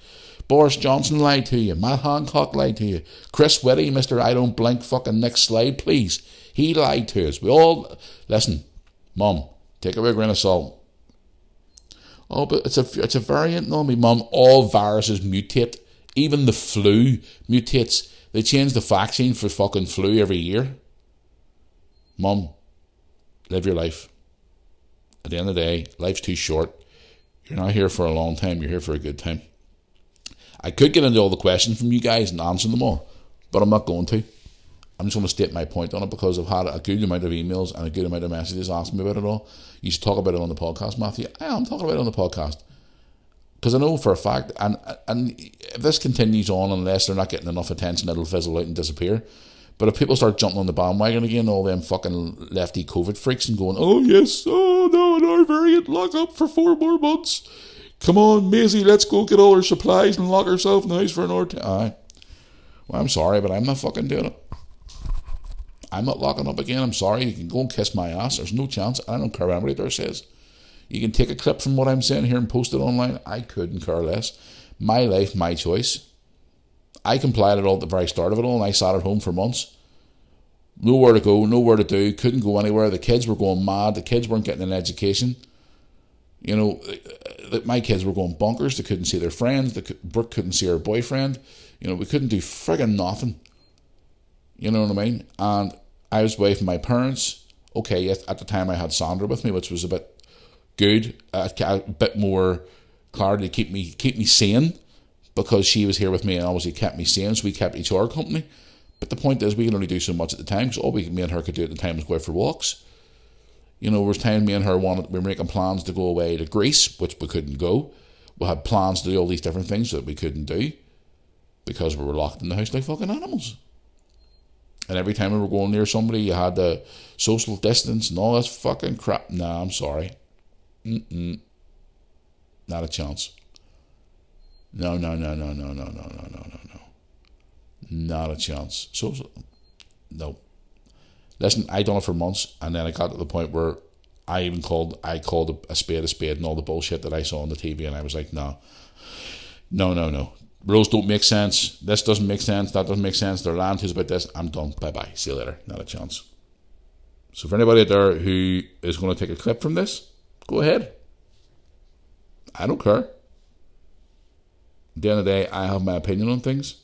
Boris Johnson lied to you, Matt Hancock lied to you, Chris Whitty, Mr. I don't blink, fucking next slide please, he lied to us. We all, listen, Mum, take it with a grain of salt. Oh, but it's a variant, no, me Mum, all viruses mutate. Even the flu mutates. They change the vaccine for fucking flu every year. Mum, live your life. At the end of the day, life's too short. You're not here for a long time, you're here for a good time. I could get into all the questions from you guys and answer them all, but I'm not going to. I'm just going to state my point on it because I've had a good amount of emails and a good amount of messages asking me about it all. You should talk about it on the podcast, Matthew. I am talking about it on the podcast. Because I know for a fact, and if this continues on, unless they're not getting enough attention, it'll fizzle out and disappear. But if people start jumping on the bandwagon again, all them fucking lefty COVID freaks and going, oh yes, oh no, our variant, lock up for 4 more months. Come on, Maisie, let's go get all our supplies and lock ourselves in the house for an hour. Aye. Well, I'm sorry, but I'm not fucking doing it. I'm not locking up again. I'm sorry. You can go and kiss my ass. There's no chance. I don't care what anybody there says. You can take a clip from what I'm saying here and post it online. I couldn't care less. My life, my choice. I complied at all at the very start of it all, and I sat at home for months. Nowhere to go, nowhere to do. Couldn't go anywhere. The kids were going mad. The kids weren't getting an education. You know, my kids were going bonkers. They couldn't see their friends. Brooke couldn't see her boyfriend. You know, we couldn't do friggin' nothing. You know what I mean? And I was away from my parents. Okay, yes, at the time I had Sandra with me, which was a bit good, a bit more clarity to keep me sane, because she was here with me and obviously kept me sane, so we kept each other company. But the point is, we could only do so much at the time, because all me and her could do at the time was go out for walks. You know, there was time me and her we were making plans to go away to Greece, which we couldn't go. We had plans to do all these different things that we couldn't do because we were locked in the house like fucking animals. And every time we were going near somebody, you had the social distance and all this fucking crap. Nah, I'm sorry. Not a chance. No. Not a chance. No. Listen, I done it for months, and then I got to the point where I called a spade and all the bullshit that I saw on the TV, and I was like, no. Rules don't make sense. This doesn't make sense. That doesn't make sense. They're lying to us about this. I'm done. Bye-bye. See you later. Not a chance. So for anybody out there who is going to take a clip from this, go ahead. I don't care. At the end of the day, I have my opinion on things,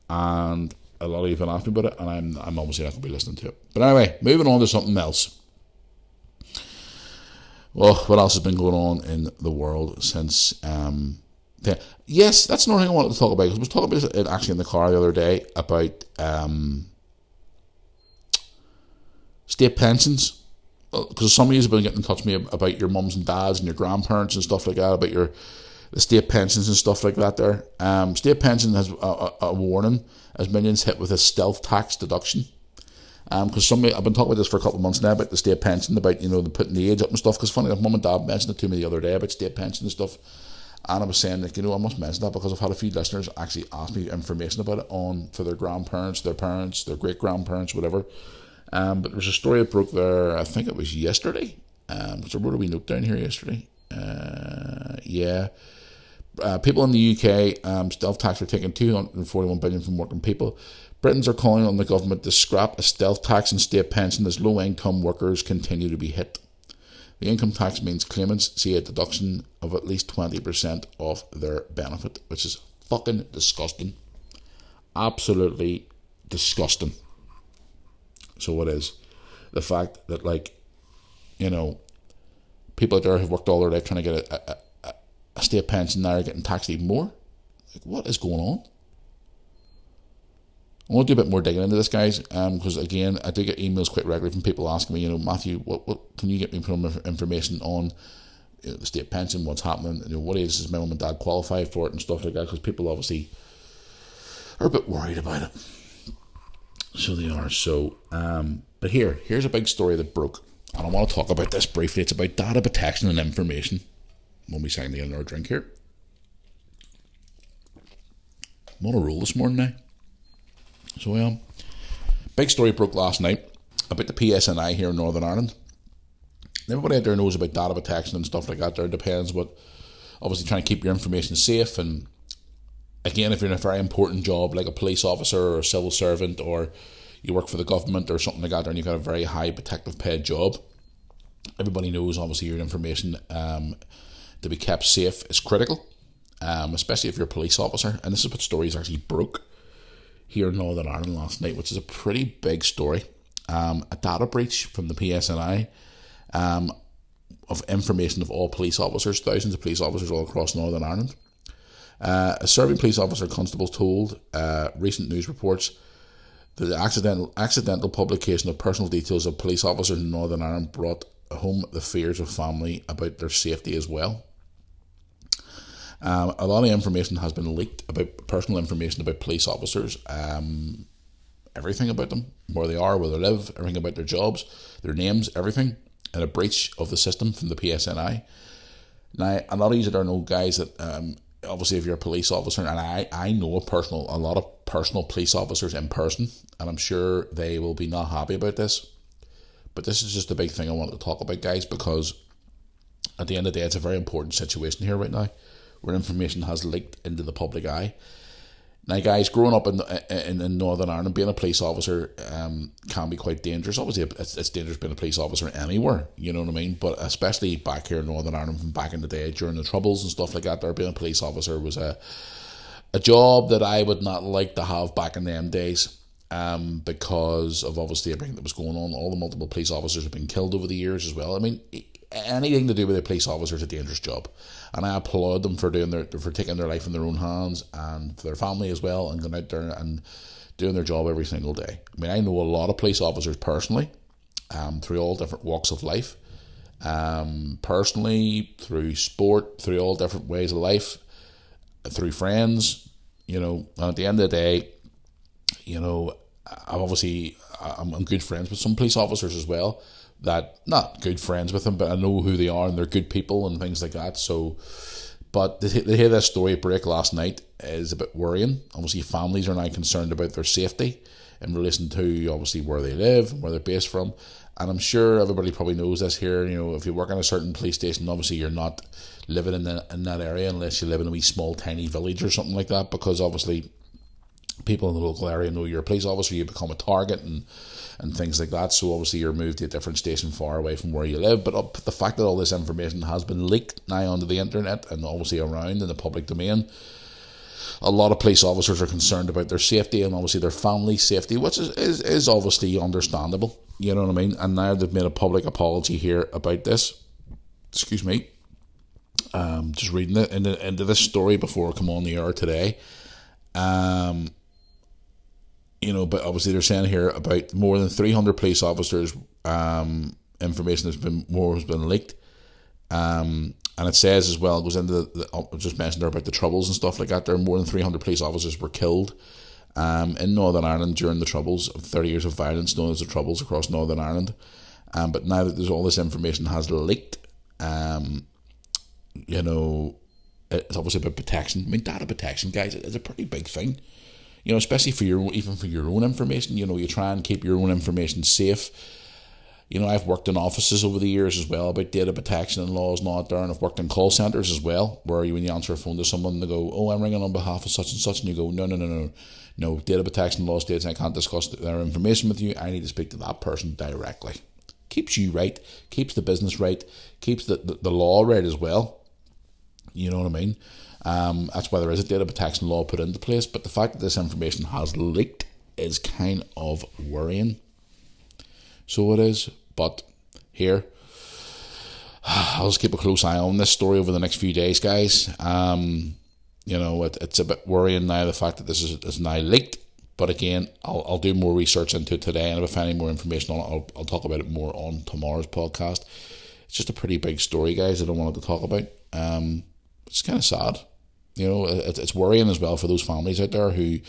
and a lot of you have been asking me about it, and I'm obviously not going to be listening to it. But anyway, moving on to something else. Well, what else has been going on in the world since... Yes, that's another thing I wanted to talk about, because I was talking about it actually in the car the other day about state pensions, because some of you have been getting in touch with me about your mums and dads and your grandparents and stuff like that, about the state pensions and stuff like that there. State pension has a warning as millions hit with a stealth tax deduction. Because I've been talking about this for a couple of months now about the state pension, about, you know, the putting the age up and stuff, because funny enough, mum and dad mentioned it to me the other day about state pension and stuff. And I was saying, like, you know, I must mention that because I've had a few listeners actually ask me information about it for their grandparents, their parents, their great-grandparents, whatever. But there was a story that broke there, I think it was yesterday. So I wrote a wee note down here yesterday. People in the UK, stealth tax are taking $241 billion from working people. Britons are calling on the government to scrap a stealth tax and state pension as low-income workers continue to be hit. The income tax means claimants see a deduction of at least 20% of their benefit, which is fucking disgusting. Absolutely disgusting. So what is? The fact that, like, you know, people out there who've worked all their life trying to get a state pension now are getting taxed even more. Like, what is going on? I want to do a bit more digging into this, guys, because again, I do get emails quite regularly from people asking me, you know, Matthew, what can you get me some information on, you know, the state pension, what's happening, you know, what age does my mum and dad qualify for it and stuff like that, because people obviously are a bit worried about it. So they are. So, but here's a big story that broke, and I want to talk about this briefly. It's about data protection and information. When we sang the other drink here, I'm on a roll this morning now. So, big story broke last night about the PSNI here in Northern Ireland. Everybody out there knows about data protection and stuff like that. There depends what, obviously trying to keep your information safe. And again, if you're in a very important job like a police officer or a civil servant, or you work for the government or something like that, and you've got a very high protective paid job, everybody knows obviously your information to be kept safe is critical. especially if you're a police officer. And this is what stories actually broke here in Northern Ireland last night, which is a pretty big story. A data breach from the PSNI of information of all police officers, thousands of police officers all across Northern Ireland. A serving police officer constable told recent news reports that the accidental publication of personal details of police officers in Northern Ireland brought home the fears of family about their safety as well. A lot of information has been leaked about personal information about police officers, everything about them, where they are, where they live, everything about their jobs, their names, everything, in a breach of the system from the PSNI. Now, a lot of you there know, guys, that obviously if you're a police officer, and I know a lot of personal police officers in person, and I'm sure they will be not happy about this. But this is just a big thing I wanted to talk about, guys, because at the end of the day, it's a very important situation here right now, where information has leaked into the public eye. Now, guys, growing up in Northern Ireland, being a police officer can be quite dangerous. Obviously, it's dangerous being a police officer anywhere, you know what I mean? But especially back here in Northern Ireland, from back in the day, during the Troubles and stuff like that, there being a police officer was a job that I would not like to have back in them days, because of obviously everything that was going on. All the multiple police officers have been killed over the years as well. I mean, anything to do with a police officer is a dangerous job, and I applaud them for taking their life in their own hands, and for their family as well, and going out there and doing their job every single day. I mean, I know a lot of police officers personally, through all different walks of life, personally, through sport, through all different ways of life, through friends, you know. And at the end of the day, you know, I'm good friends with some police officers as well, that, not good friends with them, but I know who they are, and they're good people and things like that. So, but to hear this story break last night is a bit worrying. Obviously, families are now concerned about their safety in relation to obviously where they live and where they're based from. And I'm sure everybody probably knows this here. You know, if you work in a certain police station, obviously you're not living in that area unless you live in a wee small tiny village or something like that, because obviously people in the local area know you're a police officer, you become a target and things like that. So obviously you're moved to a different station far away from where you live. But the fact that all this information has been leaked now onto the internet and obviously around in the public domain, a lot of police officers are concerned about their safety and obviously their family's safety, which is obviously understandable, you know what I mean? And now they've made a public apology here about this. Excuse me. Just reading it into this story before I come on the air today. You know, but obviously they're saying here about more than 300 police officers, information has been leaked. And it says as well, it goes into I just mentioned there about the Troubles and stuff like that. There are more than 300 police officers were killed in Northern Ireland during the Troubles, 30 years of violence known as the Troubles across Northern Ireland. But now that there's all this information has leaked, you know, it's obviously about protection. I mean, data protection, guys, is a pretty big thing. You know, especially for your own information. You know, you try and keep your own information safe. You know, I've worked in offices over the years as well about data protection and laws not there, and I've worked in call centres as well, where when you answer a phone to someone, they go, "Oh, I'm ringing on behalf of such and such," and you go, "No, data protection law states I can't discuss their information with you. I need to speak to that person directly." Keeps you right, keeps the business right, keeps the law right as well. You know what I mean? That's why there is a data protection law put into place. But the fact that this information has leaked is kind of worrying. So it is. But here, I'll just keep a close eye on this story over the next few days, guys. You know, it's a bit worrying now, the fact that this is now leaked. But again, I'll do more research into it today, and if I find any more information on it, I'll talk about it more on tomorrow's podcast. It's just a pretty big story, guys, that I wanted to talk about. It's kind of sad. You know, it's worrying as well for those families out there who,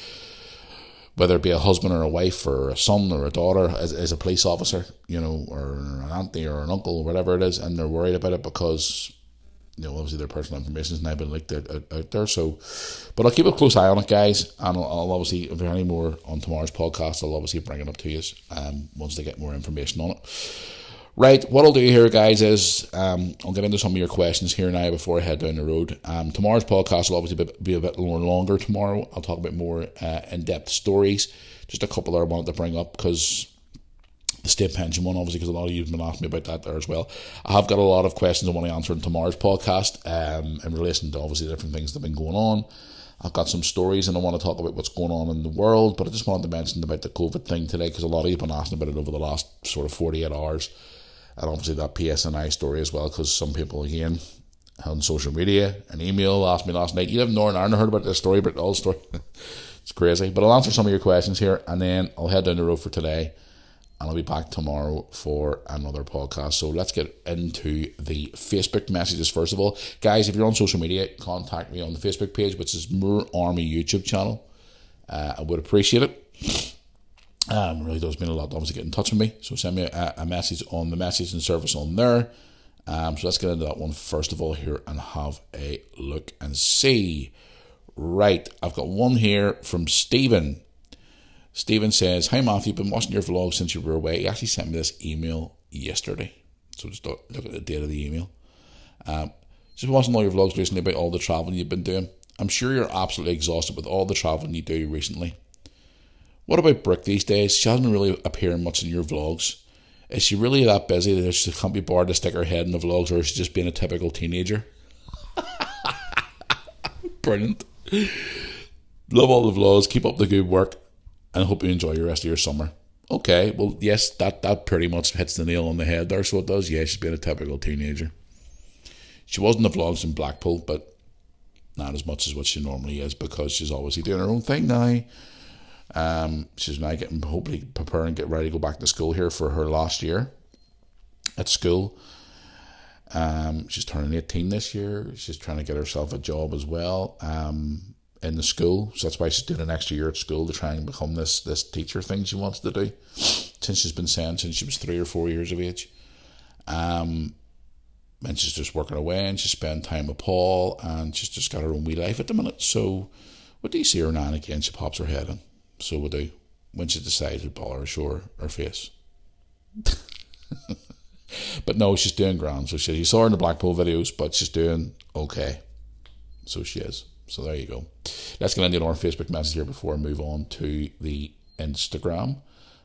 whether it be a husband or a wife or a son or a daughter is a police officer, you know, or an auntie or an uncle or whatever it is, and they're worried about it because, you know, obviously their personal information has now been leaked out there. So, but I'll keep a close eye on it, guys, and I'll obviously, if there's any more on tomorrow's podcast, I'll obviously bring it up to you once they get more information on it. Right, what I'll do here, guys, is I'll get into some of your questions here now before I head down the road. Tomorrow's podcast will obviously be a bit more longer tomorrow. I'll talk about more in-depth stories. Just a couple that I wanted to bring up because the state pension one, obviously, because a lot of you have been asking me about that there as well. I have got a lot of questions I want to answer in tomorrow's podcast in relation to obviously different things that have been going on. I've got some stories and I want to talk about what's going on in the world, but I just wanted to mention about the COVID thing today because a lot of you have been asking about it over the last sort of 48 hours. And obviously that PSNI story as well, because some people, again, on social media, an email asked me last night, you have Northern Ireland heard about this story, but all the story. It's crazy. But I'll answer some of your questions here and then I'll head down the road for today. And I'll be back tomorrow for another podcast. So let's get into the Facebook messages first of all. Guys, if you're on social media, contact me on the Facebook page, which is Moore Army YouTube channel. I would appreciate it. It really does mean a lot to obviously get in touch with me. So send me a message on the messaging service on there. So let's get into that one first of all here and have a look and see. Right, I've got one here from Stephen. Stephen says, hi Matthew, been watching your vlog since you were away. He actually sent me this email yesterday. So just look at the date of the email. Just watching all your vlogs recently about all the travelling you've been doing. I'm sure you're absolutely exhausted with all the travelling you do recently. What about Brooke these days? She hasn't really appearing much in your vlogs. Is she really that busy that she can't be bothered to stick her head in the vlogs, or is she just being a typical teenager? Brilliant. Love all the vlogs. Keep up the good work. And I hope you enjoy the rest of your summer. Okay, well, yes, that pretty much hits the nail on the head there, so it does. Yeah, she's been a typical teenager. She was in the vlogs in Blackpool, but not as much as what she normally is because she's obviously doing her own thing now. She's now getting, hopefully, preparing, get ready to go back to school here for her last year at school. She's turning 18 this year. She's trying to get herself a job as well. In the school, so that's why she's doing an extra year at school to try and become this teacher thing she wants to do, since she's been saying since she was 3 or 4 years of age. And she's just working away, and she's spending time with Paul, and she's just got her own wee life at the minute. So we do see her now and again, she pops her head in. So we do, when she decides to bother her, show her face. But no, she's doing grand. So you saw her in the Blackpool videos, but she's doing okay. So she is. So there you go. Let's get into our Facebook message here before I move on to the Instagram.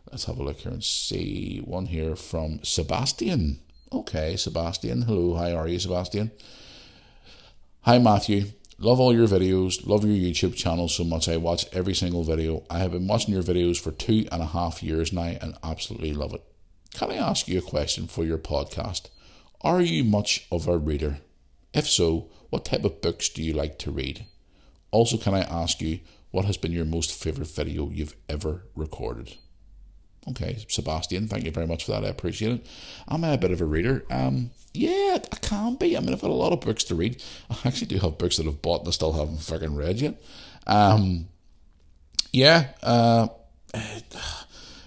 Let's have a look here and see one here from Sebastian. Okay, Sebastian. Hello, how are you, Sebastian? Hi, Matthew. Love all your videos. Love your YouTube channel so much. I watch every single video. I have been watching your videos for 2.5 years now and absolutely love it. Can I ask you a question for your podcast? Are you much of a reader? If so, what type of books do you like to read? Also, can I ask you, what has been your most favourite video you've ever recorded? Okay, Sebastian, thank you very much for that. I appreciate it. Am I a bit of a reader? Yeah, I can be. I mean, I've got a lot of books to read. I actually do have books that I've bought and I still haven't fucking read yet.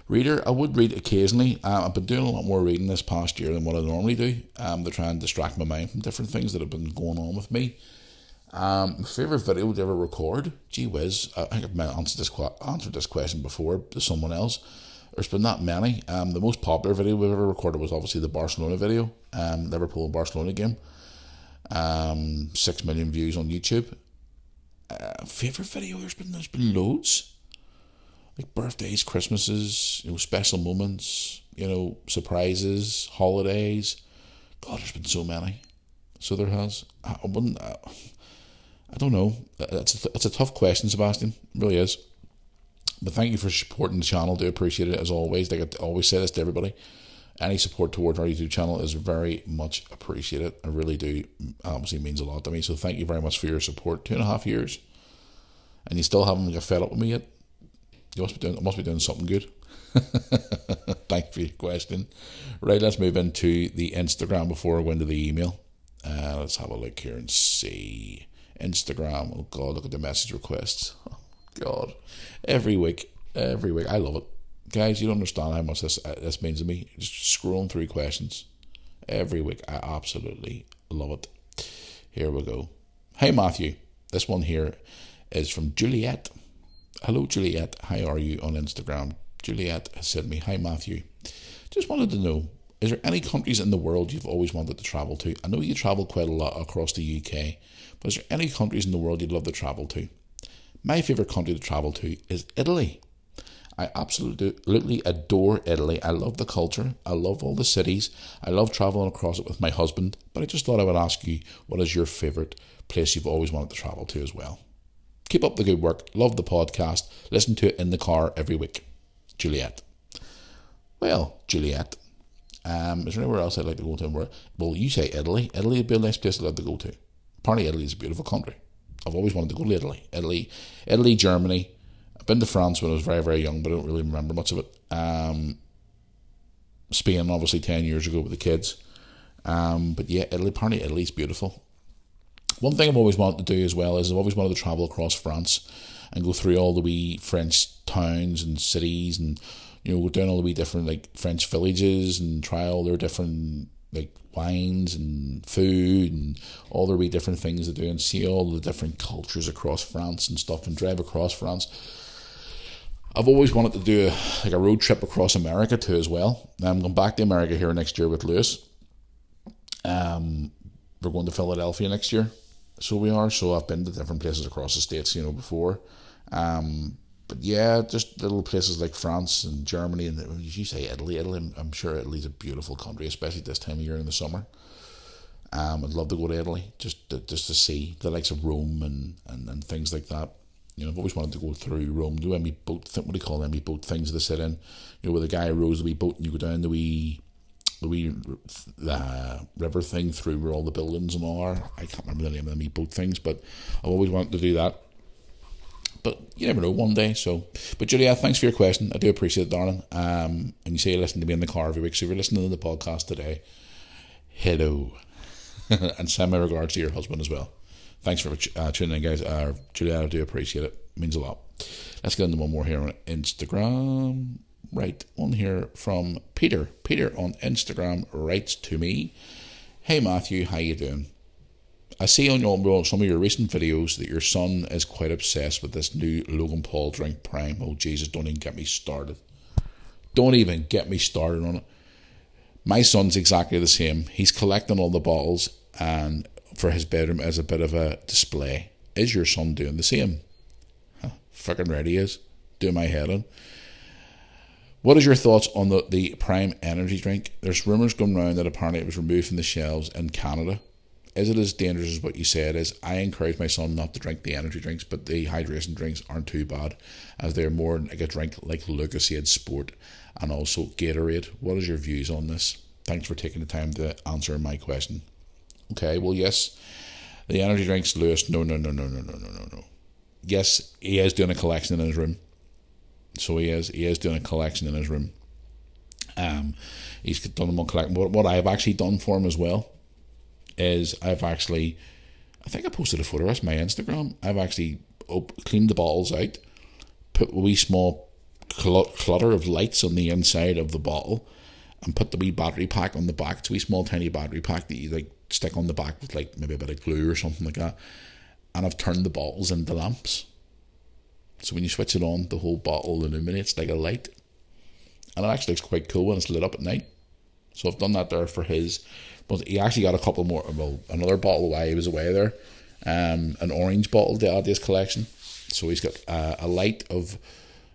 Reader, I would read occasionally. I've been doing a lot more reading this past year than what I normally do. To try and distract my mind from different things that have been going on with me. My favourite video to ever record? Gee whiz, I think I've answered this question before to someone else. There's been that many. The most popular video we've ever recorded was obviously the Barcelona video, Liverpool and Barcelona game. 6 million views on YouTube. Favourite video? There's been loads. Like birthdays, Christmases, special moments, surprises, holidays. God, there's been so many. So there has. I don't know. It's a tough question, Sebastian. It really is. But thank you for supporting the channel. Do appreciate it as always. Like I always say this to everybody. Any support towards our YouTube channel is very much appreciated. I really do. Obviously means a lot to me. So thank you very much for your support. 2.5 years. And you still haven't got fed up with me yet. You must be doing something good. Thank you for your question. Right, let's move into the Instagram before I go into the email. Let's have a look here and see. Instagram. Oh God, look at the message requests. Oh God, every week. I love it, guys. You don't understand how much this means to me. Just scrolling through questions every week. I absolutely love it. Here we go. Hey Matthew, this one here is from Juliet. Hello Juliet, how are you on Instagram? Juliet has said to me, hi Matthew, just wanted to know, is there any countries in the world you've always wanted to travel to? I know you travel quite a lot across the UK, but is there any countries in the world you'd love to travel to? My favourite country to travel to is Italy. I absolutely adore Italy. I love the culture. I love all the cities. I love traveling across it with my husband. But I just thought I would ask you, what is your favourite place you've always wanted to travel to as well? Keep up the good work. Love the podcast. Listen to it in the car every week. Juliet. Well, Juliet, is there anywhere else I'd like to go to? Well, you say Italy. Italy would be a nice place I'd love to go to. Apparently Italy is a beautiful country. I've always wanted to go to Italy. Italy, Germany. I've been to France when I was very, very young, but I don't really remember much of it. Spain, obviously, 10 years ago with the kids. But yeah, apparently Italy's beautiful. One thing I've always wanted to do as well is I've always wanted to travel across France and go through all the wee French towns and cities and, go down all the wee different, like, French villages and try all their different, like, wines and food and all their wee different things to do and see all the different cultures across France and stuff and drive across France. I've always wanted to do a road trip across America too as well. I'm going back to America here next year with Lewis. We're going to Philadelphia next year. So we are. So I've been to different places across the States, before. But yeah, just little places like France and Germany, and you say Italy. I'm sure Italy's a beautiful country, especially this time of year in the summer. I'd love to go to Italy just to see the likes of Rome and things like that. I've always wanted to go through Rome. Do any boat? What do you call them? Boat things they sit in. Where the guy rows the wee boat and you go down the wee river thing through where all the buildings and all are. I can't remember the name of the boat things, but I've always wanted to do that. But you never know, one day. But Julia, thanks for your question. I do appreciate it, darling. And you say you listen to me in the car every week, so if you're listening to the podcast today, hello. And send my regards to your husband as well. Thanks for tuning in, guys. Julia, I do appreciate it. It means a lot. Let's get into one more here on Instagram. Right, one here from Peter. Peter on Instagram writes to me, "Hey Matthew, how you doing? I see on some of your recent videos that your son is quite obsessed with this new Logan Paul drink, Prime. Oh Jesus, don't even get me started. Don't even get me started on it. My son's exactly the same. He's collecting all the bottles and for his bedroom as a bit of a display. Is your son doing the same?" Fucking right he is. Do my head in. What is your thoughts on the Prime energy drink? There's rumours going around that apparently it was removed from the shelves in Canada. Is it as dangerous as what you say it is? I encourage my son not to drink the energy drinks, but the hydration drinks aren't too bad, as they're more like a drink like Lucozade Sport and also Gatorade. What is your views on this? Thanks for taking the time to answer my question. Okay, well, yes, the energy drinks, Lewis, no. Yes, he is doing a collection in his room. So he is doing a collection in his room. He's done them on collection. What I've actually done for him as well is I think I posted a photo, that's my Instagram. I've actually cleaned the bottles out, put a wee small clutter of lights on the inside of the bottle, and put the wee battery pack on the back. It's a wee small tiny battery pack that you like stick on the back with like maybe a bit of glue or something like that. And I've turned the bottles into lamps. So when you switch it on, the whole bottle illuminates like a light. And it actually looks quite cool when it's lit up at night. So I've done that there for his. But he actually got a couple more, another bottle while he was away there. An orange bottle to add to his collection. So he's got a light of,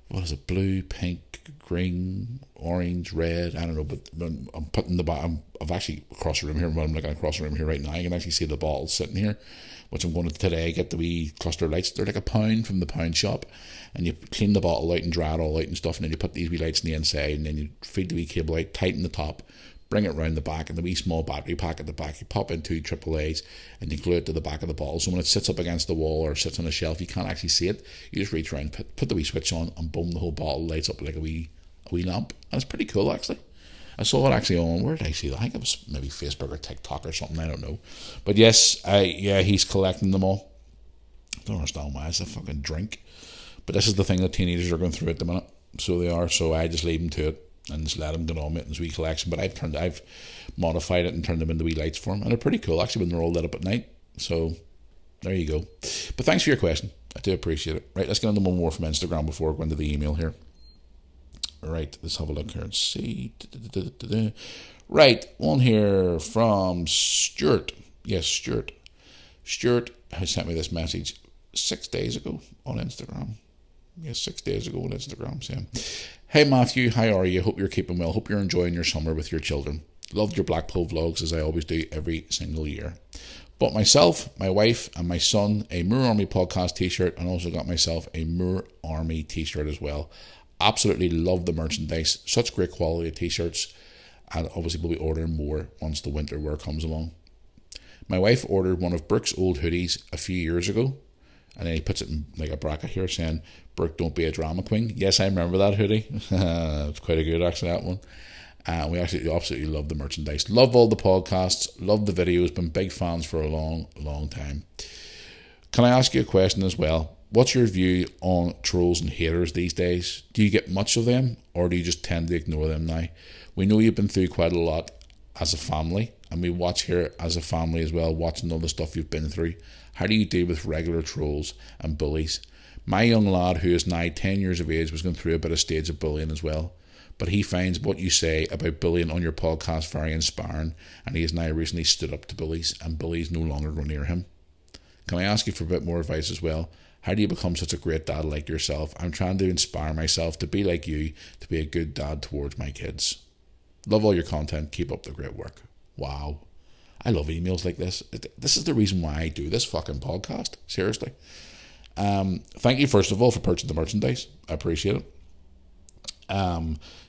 what is it, blue, pink, green, orange, red, I don't know. But I'm putting I've actually across the room here, I'm looking across the room here right now, I can actually see the bottles sitting here, which I'm going to today get the wee cluster lights. They're like £1 from the pound shop, and you clean the bottle out and dry it all out and stuff, and then you put these wee lights in the inside, and then you feed the wee cable out, tighten the top, bring it round the back, and the wee small battery pack at the back, you pop in 2 AAAs, and you glue it to the back of the bottle, so when it sits up against the wall or sits on a shelf, you can't actually see it. You just reach around, put the wee switch on, and boom, the whole bottle lights up like a wee lamp, and it's pretty cool actually. I saw it actually on, where did I see that? I think it was maybe Facebook or TikTok or something, I don't know. But yes, he's collecting them all. I don't understand why it's a fucking drink. But this is the thing that teenagers are going through at the minute. So they are, so I just leave them to it and just let them get on with it in his wee collection. But I've modified it and turned them into wee lights for him. And they're pretty cool actually when they're all lit up at night. So there you go. But thanks for your question. I do appreciate it. Right, let's get into one more from Instagram before we go into the email here. Right, let's have a look here and see. Right, one here from Stuart. Yes, Stuart. Stuart has sent me this message 6 days ago on Instagram. Yes, 6 days ago on Instagram saying, "Hey Matthew, how are you? Hope you're keeping well. Hope you're enjoying your summer with your children. Loved your Blackpool vlogs as I always do every single year. Bought myself, my wife, and my son a Moore Army podcast t-shirt, and also got myself a Moore Army t-shirt as well. Absolutely love the merchandise. Such great quality of t-shirts, and obviously we'll be ordering more once the winter wear comes along. My wife ordered one of Brooke's old hoodies a few years ago, and then he puts it in like a bracket here saying, 'Brooke, don't be a drama queen.' Yes, I remember that hoodie. It's quite a good, actually, that one. We absolutely love the merchandise. Love all the podcasts. Love the videos. Been big fans for a long, long time. Can I ask you a question as well? What's your view on trolls and haters these days? Do you get much of them, or do you just tend to ignore them now? We know you've been through quite a lot as a family, and we watch here as a family as well, watching all the stuff you've been through. How do you deal with regular trolls and bullies? My young lad, who is now 10 years of age, was going through a bit of stage of bullying as well. But he finds what you say about bullying on your podcast very inspiring, and he has now recently stood up to bullies, and bullies no longer go near him. Can I ask you for a bit more advice as well? How do you become such a great dad like yourself? I'm trying to inspire myself to be like you, to be a good dad towards my kids. Love all your content. Keep up the great work. Wow. I love emails like this. This is the reason why I do this fucking podcast. Seriously. Thank you, first of all, for purchasing the merchandise. I appreciate it.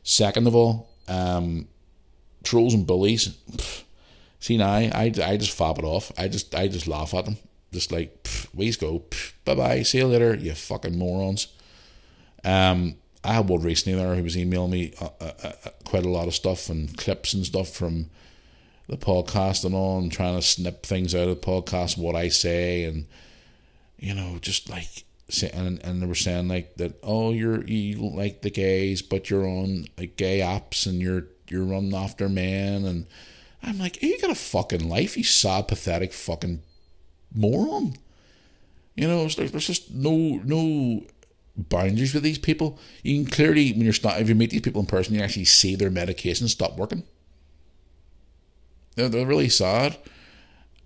Second of all, trolls and bullies. See now, I just fab it off. I just laugh at them. Just like, we's go. Bye bye. See you later, you fucking morons. I had one recently there who was emailing me quite a lot of stuff and clips and stuff from the podcast and all, and trying to snip things out of the podcast, what I say, and you know, just like, and they were saying like that, oh, you don't like the gays, but you're on like gay apps and you're running after men, and I'm like, you got a fucking life, you sad, pathetic fucking moron. You know, it's like there's just no boundaries with these people. You can clearly, when if you meet these people in person, you actually see their medication stop working. They're really sad.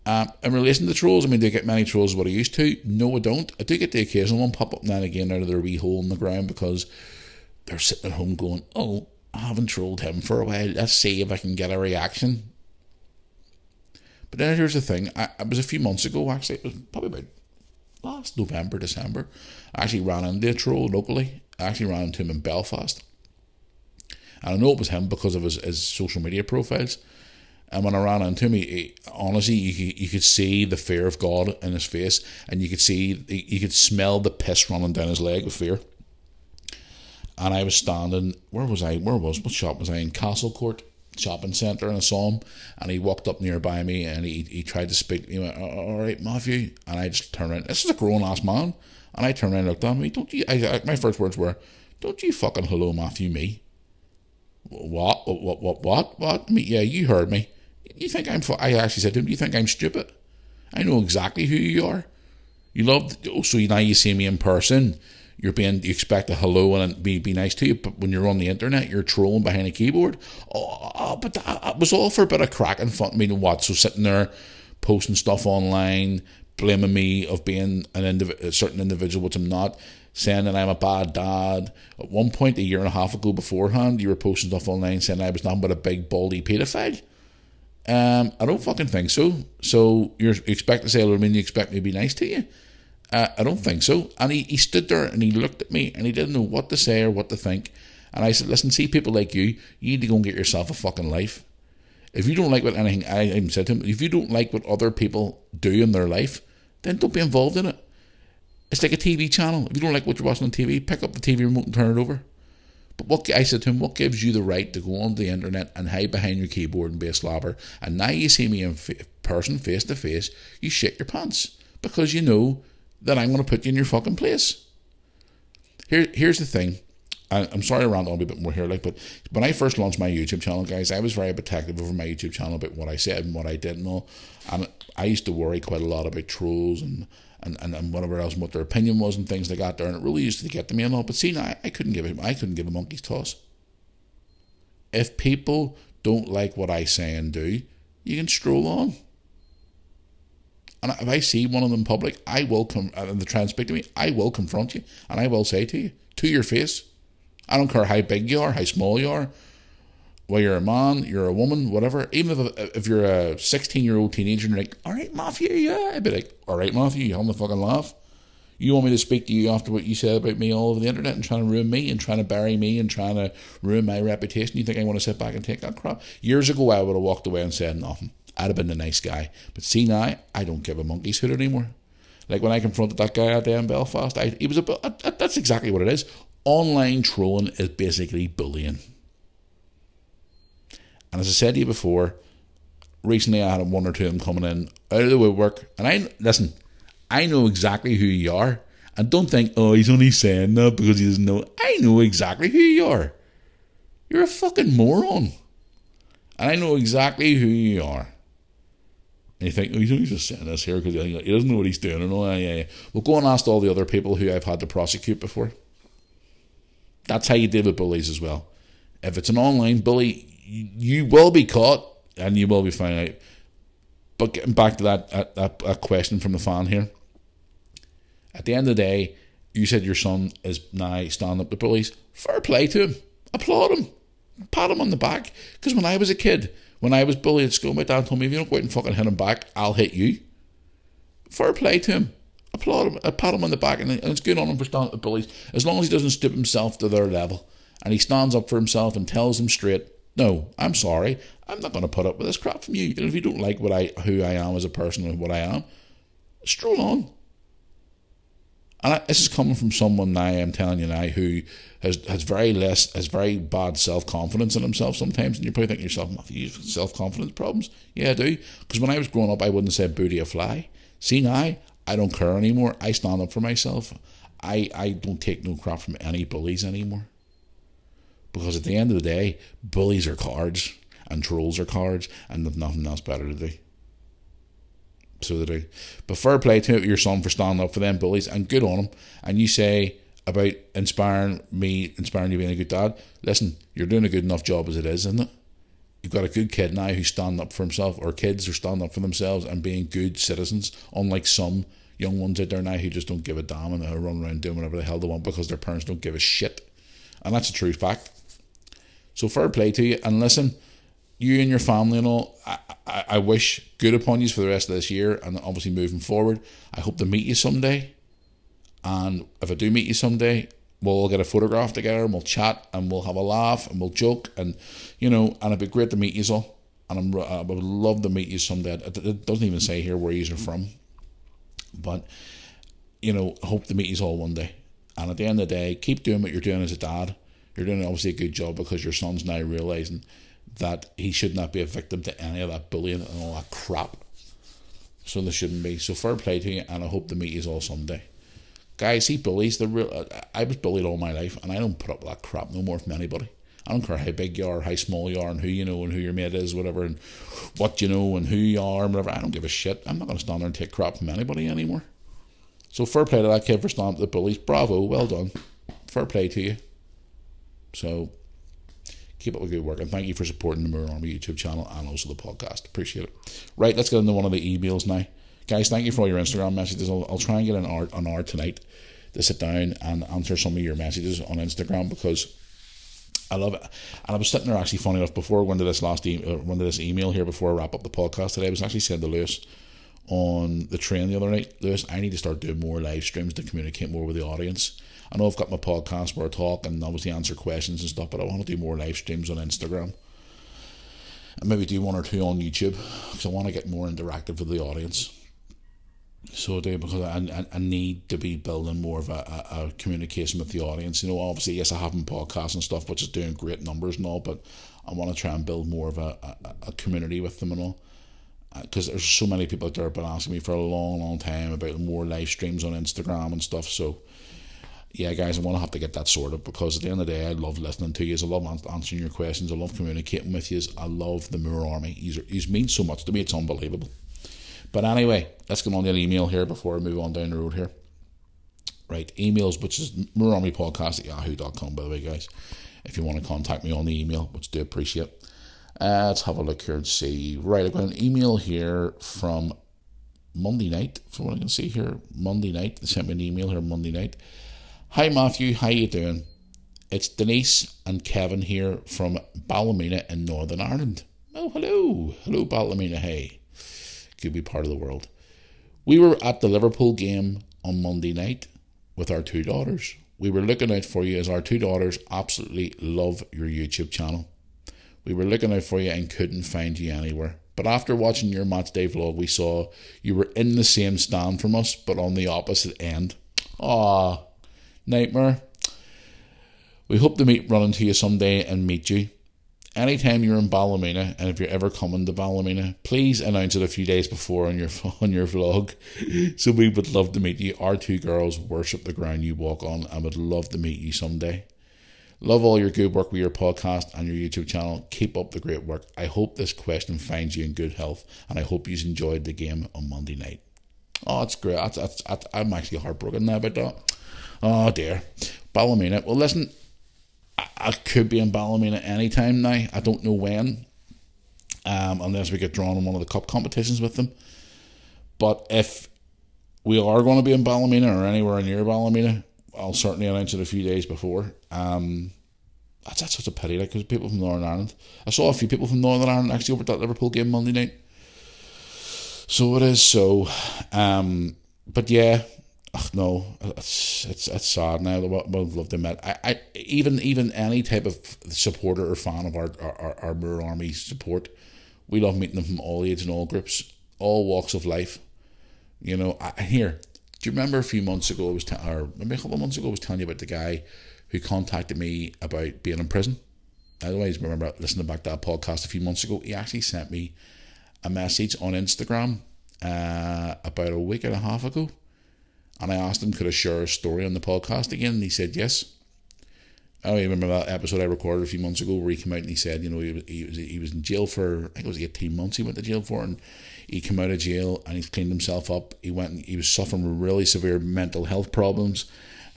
In relation to trolls, I mean, do I get many trolls as what I used to? No, I don't. I do get the occasional one pop up now and again out of their wee hole in the ground because they're sitting at home going, oh, I haven't trolled him for a while. Let's see if I can get a reaction. But then here's the thing. It was a few months ago, actually. It was probably about last November, December. I actually ran into a troll locally. I actually ran into him in Belfast. And I know it was him because of his social media profiles. And when I ran into him, honestly, you could see the fear of God in his face, and you could smell the piss running down his leg with fear. And I was standing, what shop was I in? Castle Court Shopping Centre, and I saw him, and he walked up nearby me, and he tried to speak. He went, all right, Matthew, and I just turned around. This is a grown-ass man, and I turned around and looked at him. My first words were, don't you fucking hello Matthew me. What? Me? Yeah, you heard me. You think I actually said to him, do you think I'm stupid? I know exactly who you are. So now you see me in person, you expect a hello and be nice to you, but when you're on the internet, you're trolling behind a keyboard. But that was all for a bit of crack and fun. I mean, what? So sitting there, posting stuff online, blaming me of being a certain individual, which I'm not, saying that I'm a bad dad. At one point, a year and a half ago beforehand, you were posting stuff online saying I was nothing but a big baldy paedophile. I don't fucking think so. So you expect to say, well, I mean, you expect me to be nice to you? I don't think so. And he stood there and he looked at me and he didn't know what to say or what to think. And I said, listen, see people like you need to go and get yourself a fucking life. If you don't like what anything, I even said to him, if you don't like what other people do in their life, then don't be involved in it. It's like a TV channel. If you don't like what you're watching on TV, pick up the TV remote and turn it over. But I said to him, what gives you the right to go on the internet and hide behind your keyboard and be a slobber? And now you see me in person, face to face, you shit your pants because you know that I'm going to put you in your fucking place. Here's the thing. I'm sorry to rant on a bit more here, but when I first launched my YouTube channel, guys, I was very protective over my YouTube channel about what I said and what I did and all. And I used to worry quite a lot about trolls and whatever else, and what their opinion was and things like that there, and it really used to get to me and all. But see, now I couldn't give a monkey's toss. If people don't like what I say and do, you can stroll on. And if I see one of them in public, I will come, and they try and speak to me, I will confront you, and I will say to you, to your face, I don't care how big you are, how small you are, whether you're a man, you're a woman, whatever. Even if you're a 16-year-old teenager and you're like, all right, Matthew, yeah, I'd be like, all right, Matthew, you having a fucking laugh? You want me to speak to you after what you said about me all over the internet and trying to ruin me and trying to bury me and trying to ruin my reputation? You think I want to sit back and take that crap? Years ago, I would have walked away and said nothing. I'd have been the nice guy. But see now, I don't give a monkey's hoot anymore. Like when I confronted that guy out there in Belfast, that's exactly what it is. Online trolling is basically bullying. And as I said to you before, recently I had one or two of them coming in out of the woodwork. And I know exactly who you are. And don't think, oh, he's only saying that because he doesn't know. I know exactly who you are. You're a fucking moron. And I know exactly who you are. And you think, oh, he's only just saying this here because he doesn't know what he's doing. And all. Yeah. Well, go and ask all the other people who I've had to prosecute before. That's how you deal with bullies as well. If it's an online bully, you will be caught and you will be found out. But getting back to that question from the fan here. At the end of the day, you said your son is now standing up to bullies. Fair play to him. Applaud him. Pat him on the back. Because when I was a kid, when I was bullied at school, my dad told me, if you don't go out and fucking hit him back, I'll hit you. Fair play to him. Applaud him. Pat him on the back. And it's good on him for standing up to bullies. As long as he doesn't stoop himself to their level. And he stands up for himself and tells them straight, no, I'm sorry. I'm not going to put up with this crap from you. And if you don't like who I am as a person and what I am, stroll on. And this is coming from someone now, I'm telling you now, who has very bad self-confidence in himself sometimes. And you're probably thinking to yourself, Matthew, you've got self-confidence problems? Yeah, I do. Because when I was growing up, I wouldn't say booty a fly. See now, I don't care anymore. I stand up for myself. I don't take no crap from any bullies anymore. Because at the end of the day, bullies are cards and trolls are cards and there's nothing else better to do. So they do. But fair play to your son for standing up for them bullies and good on him. And you say about inspiring you being a good dad. Listen, you're doing a good enough job as it is, isn't it? You've got a good kid now who's standing up for himself, or kids are standing up for themselves and being good citizens, unlike some young ones out there now who just don't give a damn and run around doing whatever the hell they want because their parents don't give a shit. And that's a true fact. So fair play to you. And listen, you and your family and all, I wish good upon you for the rest of this year and obviously moving forward. I hope to meet you someday. And if I do meet you someday, we'll get a photograph together and we'll chat and we'll have a laugh and we'll joke and, and it'd be great to meet you all. And I would love to meet you someday. It doesn't even say here where you are from. But, hope to meet you all one day. And at the end of the day, keep doing what you're doing as a dad. You're doing obviously a good job because your son's now realising that he should not be a victim to any of that bullying and all that crap. So there shouldn't be. So fair play to you, and I hope to meet you all someday. Guys, see, bullies, I was bullied all my life, and I don't put up with that crap no more from anybody. I don't care how big you are, how small you are, and who you know, and who your mate is, whatever, and what you know, and who you are, and whatever. I don't give a shit. I'm not going to stand there and take crap from anybody anymore. So fair play to that kid for standing up to the bullies. Bravo, well done. Fair play to you. So keep up the good work, and thank you for supporting the Moore Army YouTube channel and also the podcast. Appreciate it. Right, let's get into one of the emails now. Guys, thank you for all your Instagram messages. I'll try and get an hour tonight to sit down and answer some of your messages on Instagram because I love it. And I was sitting there actually, funny enough, before going to this email here before I wrap up the podcast today, I was actually saying to Lewis on the train the other night, Lewis, I need to start doing more live streams to communicate more with the audience. I know I've got my podcast where I talk and obviously answer questions and stuff, but I want to do more live streams on Instagram and maybe do one or two on YouTube because I want to get more interactive with the audience. So I do, because I need to be building more of a communication with the audience. Obviously, yes, I have my podcast and stuff, which is doing great numbers and all, but I want to try and build more of a community with them and all. Because there's so many people out there have been asking me for a long, long time about more live streams on Instagram and stuff. So yeah, guys, I want to have to get that sorted because at the end of the day, I love listening to you. I love answering your questions. I love communicating with you. I love the Moore Army. He's mean so much to me. It's unbelievable. But anyway, let's get on to an email here before I move on down the road here. Right, emails, which is moorearmypodcast@yahoo.com, by the way, guys. If you want to contact me on the email, which I do appreciate. Let's have a look here and see. Right, I've got an email here from Monday night, from what I can see here. Monday night. They sent me an email here Monday night. Hi Matthew, how you doing? It's Denise and Kevin here from Ballymena in Northern Ireland. Oh, hello. Hello, Ballymena. Hey. Could be part of the world. We were at the Liverpool game on Monday night with our 2 daughters. We were looking out for you as our 2 daughters absolutely love your YouTube channel. We were looking out for you and couldn't find you anywhere. But after watching your match day vlog, we saw you were in the same stand from us, but on the opposite end. Aw, nightmare. We hope to run into you someday and meet you. Anytime you're in Ballymena, and if you're ever coming to Ballymena, please announce it a few days before on your vlog. So we would love to meet you. Our 2 girls worship the ground you walk on and would love to meet you someday. Love all your good work with your podcast and your YouTube channel. Keep up the great work. I hope this question finds you in good health, and I hope you enjoyed the game on Monday night. Oh, it's great. I'm actually heartbroken now about that. Oh dear. Ballymena. Well, listen, I could be in Ballymena anytime now. I don't know when, unless we get drawn in one of the cup competitions with them. But if we are going to be in Ballymena or anywhere near Ballymena, I'll certainly announce it a few days before. That's such a pity, like, because people from Northern Ireland. I saw a few people from Northern Ireland actually over at that Liverpool game Monday night. So it is so. But yeah. No, it's sad now. We'd love to meet. I even any type of supporter or fan of our Moor Army support, we love meeting them from all ages and all groups, all walks of life. You know, do you remember a few months ago or maybe a couple of months ago I was telling you about the guy who contacted me about being in prison? I always remember listening back to that podcast a few months ago. He actually sent me a message on Instagram about a week and a half ago. And I asked him, could I share a story on the podcast again? And he said yes. I remember that episode I recorded a few months ago where he came out and he said, you know, he was in jail for, I think it was 18 months he went to jail for, and he came out of jail and he's cleaned himself up. He was suffering with really severe mental health problems,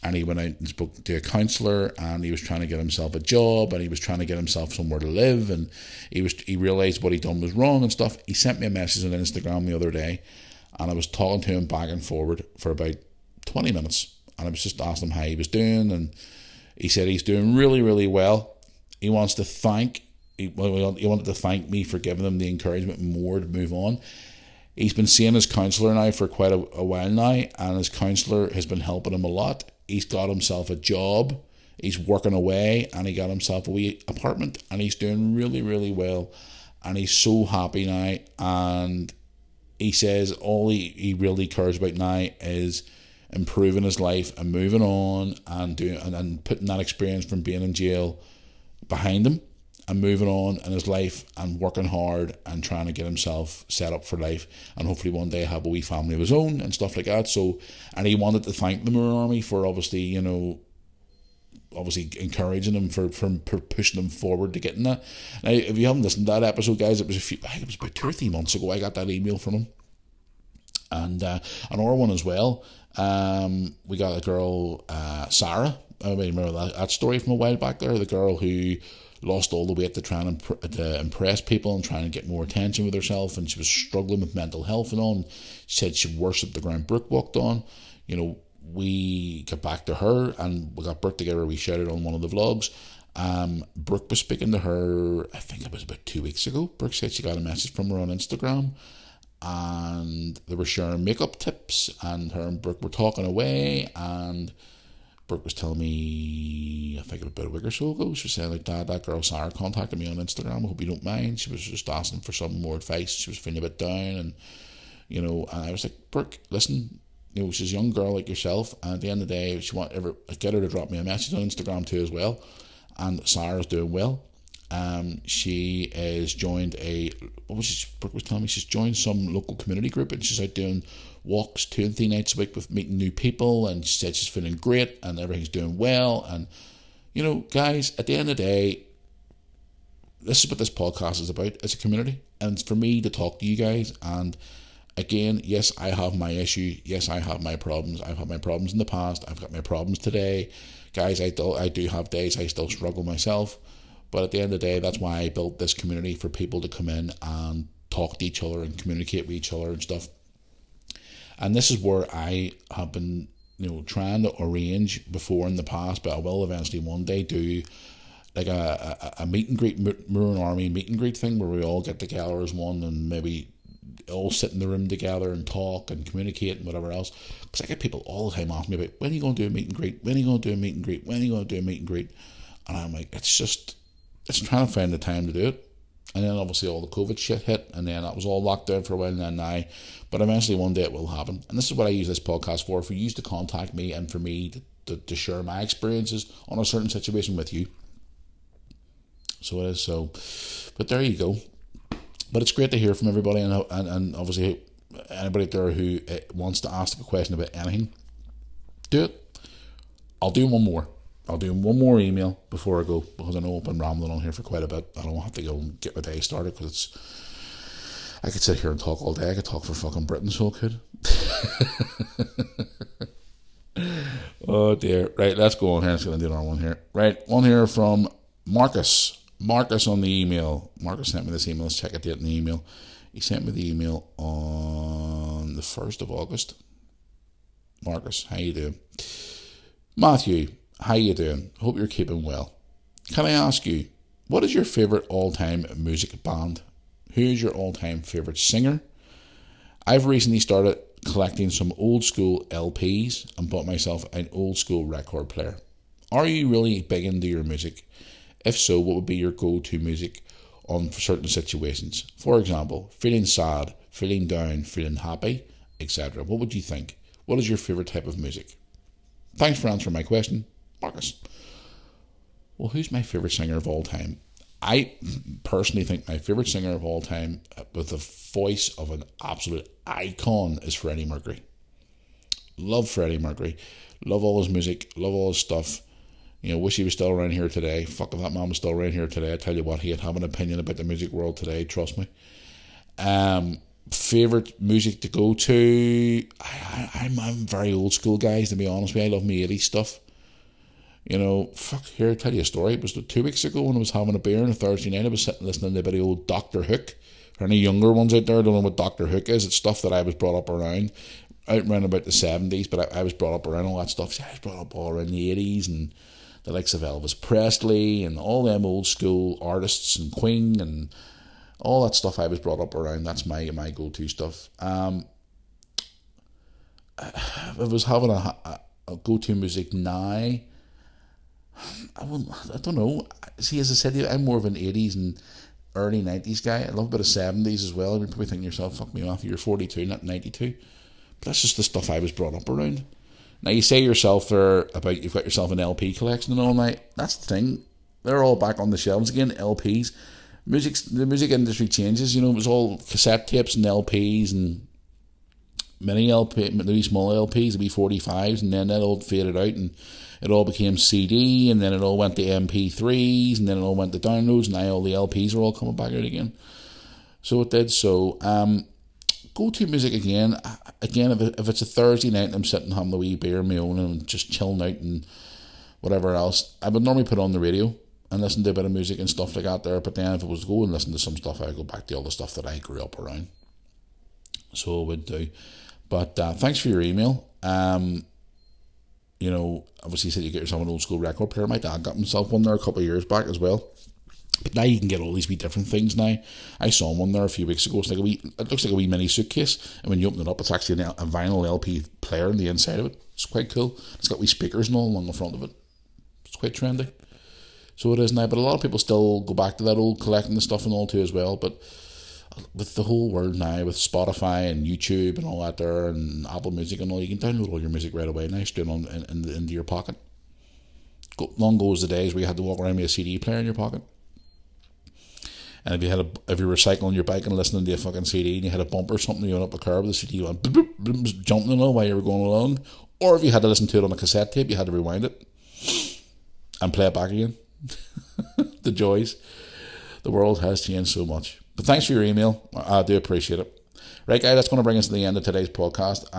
and he went out and spoke to a counsellor, and he was trying to get himself a job, and he was trying to get himself somewhere to live, and he realised what he'd done was wrong and stuff. He sent me a message on Instagram the other day, and I was talking to him back and forward for about 20 minutes, and I was just asking him how he was doing, and he said he's doing really, really well. He wanted to thank me for giving him the encouragement more to move on. He's been seeing his counsellor now for quite a while now, and his counsellor has been helping him a lot. He's got himself a job, he's working away, and he got himself a wee apartment, and he's doing really, really well, and he's so happy now. And he says all he really cares about now is improving his life and moving on and putting that experience from being in jail behind him and moving on in his life and working hard and trying to get himself set up for life and hopefully one day have a wee family of his own and stuff like that. So, and he wanted to thank the Moor Army for obviously encouraging him for pushing him forward to getting that. Now, if you haven't listened to that episode, guys, I think it was about 2 or 3 months ago I got that email from him. And another one as well. We got a girl, Sarah. I remember that story from a while back there. The girl who lost all the weight to try and to impress people and trying to get more attention with herself, and she was struggling with mental health and all. And she said she worshipped the ground Brooke walked on. You know, we got back to her and we got Brooke together. We shared it on one of the vlogs. Brooke was speaking to her, I think it was about 2 weeks ago. Brooke said she got a message from her on Instagram, and they were sharing makeup tips, and her and Brooke were talking away, and Brooke was telling me, I think about a week or so ago, she was saying like, Dad, that girl Sarah contacted me on Instagram, I hope you don't mind. She was just asking for some more advice. She was feeling a bit down, and and I was like, Brooke, listen, she's a young girl like yourself, and at the end of the day, if you get her to drop me a message on Instagram too as well. And Sarah's doing well. She has joined Brooke was telling me she's joined some local community group, and she's out doing walks 2 and 3 nights a week with meeting new people, and she said she's feeling great and everything's doing well. And guys, at the end of the day, this is what this podcast is about. It's a community, and it's for me to talk to you guys. And again, yes, I have my issue. Yes, I have my problems. I've had my problems in the past. I've got my problems today. Guys, I do have days I still struggle myself. But at the end of the day, that's why I built this community, for people to come in and talk to each other and communicate with each other and stuff. And this is where I have been, trying to arrange before in the past, but I will eventually one day do like a meet and greet, Moore Army meet and greet thing where we all get together as one and maybe all sit in the room together and talk and communicate and whatever else. Because I get people all the time asking me about, when are you going to do a meet and greet? When are you going to do a meet and greet? When are you going to do a meet and greet? And I'm like, it's trying to find the time to do it. And then obviously all the COVID shit hit, and then that was all locked down for a while, and then now. But eventually one day it will happen. And this is what I use this podcast for you to contact me and for me to share my experiences on a certain situation with you. So it is so. But there you go. But it's great to hear from everybody, and obviously anybody out there who wants to ask a question about anything, do it. I'll do one more. I'll do one more email before I go, because I know I've been rambling on here for quite a bit. I don't have to go and get my day started, because I could sit here and talk all day. I could talk for fucking Britain, so I could. Oh dear. Right, let's go on here. Let's get into another one here. Right, one here from Marcus. Marcus on the email. Marcus sent me this email. Let's check a date in the email. He sent me the email on the 1st of August. Marcus, how you doing? Matthew, how you doing? Hope you're keeping well. Can I ask you, what is your favourite all-time music band? Who is your all-time favourite singer? I've recently started collecting some old school LPs and bought myself an old school record player. Are you really big into your music? If so, what would be your go-to music on certain situations? For example, feeling sad, feeling down, feeling happy, etc. What would you think? What is your favourite type of music? Thanks for answering my question, Marcus. Well, who's my favourite singer of all time? I personally think my favourite singer of all time, with the voice of an absolute icon, is Freddie Mercury. Love Freddie Mercury. Love all his music. Love all his stuff. Wish he was still around here today. Fuck, if that man was still around here today, I tell you what, he'd have an opinion about the music world today, trust me. Favourite music to go to, I'm very old school, guys, to be honest with you. I love me 80s stuff. Here, I'll tell you a story. It was 2 weeks ago when I was having a beer on a Thursday night. I was sitting listening to a bit of old Dr. Hook. For any younger ones out there don't know what Dr. Hook is, it's stuff that I was brought up around about the 70s, but I was brought up around all that stuff. I was brought up all around the 80s, and the likes of Elvis Presley and all them old school artists and Queen and all that stuff I was brought up around. That's my go-to stuff. I was having a go-to music now. I don't know. See, as I said, I'm more of an 80s and early 90s guy. I love a bit of 70s as well. You're probably thinking to yourself, fuck me, Matthew, you're 42, not 92. But that's just the stuff I was brought up around. Now, you say yourself there about you've got yourself an LP collection and all that. That's the thing. They're all back on the shelves again, LPs. The music industry changes. It was all cassette tapes and LPs and maybe small LPs, the B45s, and then that all faded out and it all became CD, and then it all went to MP3s, and then it all went to downloads, and now all the LPs are all coming back out again. So it did. So, go-to music again, if it's a Thursday night and I'm sitting having a wee beer on my own and just chilling out and whatever else, I would normally put on the radio and listen to a bit of music and stuff like that there. But then if I was to go and listen to some stuff, I would go back to all the stuff that I grew up around. So I would do. But thanks for your email. Obviously you said you get yourself an old school record player. My dad got himself one there a couple of years back as well. But now you can get all these wee different things now. I saw one there a few weeks ago. It looks like a wee mini suitcase, and when you open it up, it's actually a vinyl LP player on the inside of it. It's quite cool. It's got wee speakers and all along the front of it. It's quite trendy. So it is now. But a lot of people still go back to that old collecting the stuff and all too as well. But with the whole world now, with Spotify and YouTube and all that there, and Apple Music and all, you can download all your music right away now, straight on into your pocket. Long goes the days where you had to walk around with a CD player in your pocket. And if you were cycling your bike and listening to a fucking CD and you had a bump or something, you went up a curb, the CD went boop, boop, boop, jumping along while you were going along. Or if you had to listen to it on a cassette tape, you had to rewind it and play it back again. The joys. The world has changed so much. But thanks for your email. I do appreciate it. Right, guys, that's going to bring us to the end of today's podcast.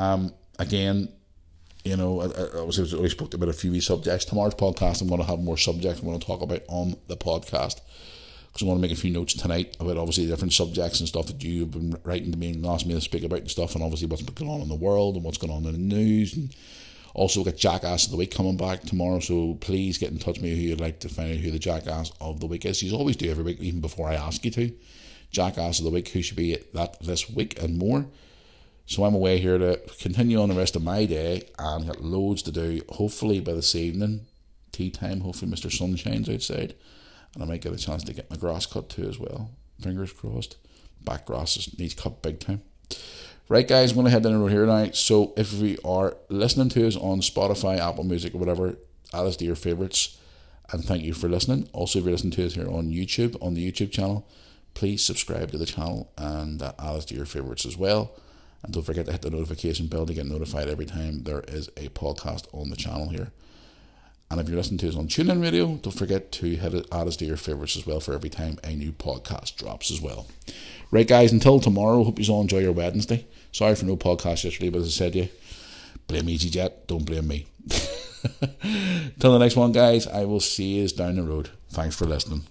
Again, I always spoke about a few subjects. Tomorrow's podcast, I'm going to have more subjects I'm going to talk about on the podcast. because I want to make a few notes tonight about obviously the different subjects and stuff that you have been writing to me and asking me to speak about and stuff, and obviously what's been going on in the world and what's going on in the news. And also we've got Jackass of the Week coming back tomorrow, so please get in touch with me who you'd like to find out who the Jackass of the Week is. You always do every week, even before I ask you to. Jackass of the Week, who should be that this week and more. So I'm away here to continue on the rest of my day and got loads to do. Hopefully by this evening, tea time, hopefully Mr. Sunshine's outside, and I might get a chance to get my grass cut too as well. Fingers crossed. Back grass needs cut big time. Right guys, I'm going to head down the road here now. So if you are listening to us on Spotify, Apple Music or whatever, add us to your favourites, and thank you for listening. Also, if you're listening to us here on YouTube, on the YouTube channel, please subscribe to the channel and add us to your favourites as well. And don't forget to hit the notification bell to get notified every time there is a podcast on the channel here. And if you're listening to us on TuneIn Radio, don't forget to add us to your favourites as well for every time a new podcast drops as well. Right guys, until tomorrow, hope you all enjoy your Wednesday. Sorry for no podcast yesterday, but as I said to you, blame EasyJet, don't blame me. Till the next one guys, I will see you down the road. Thanks for listening.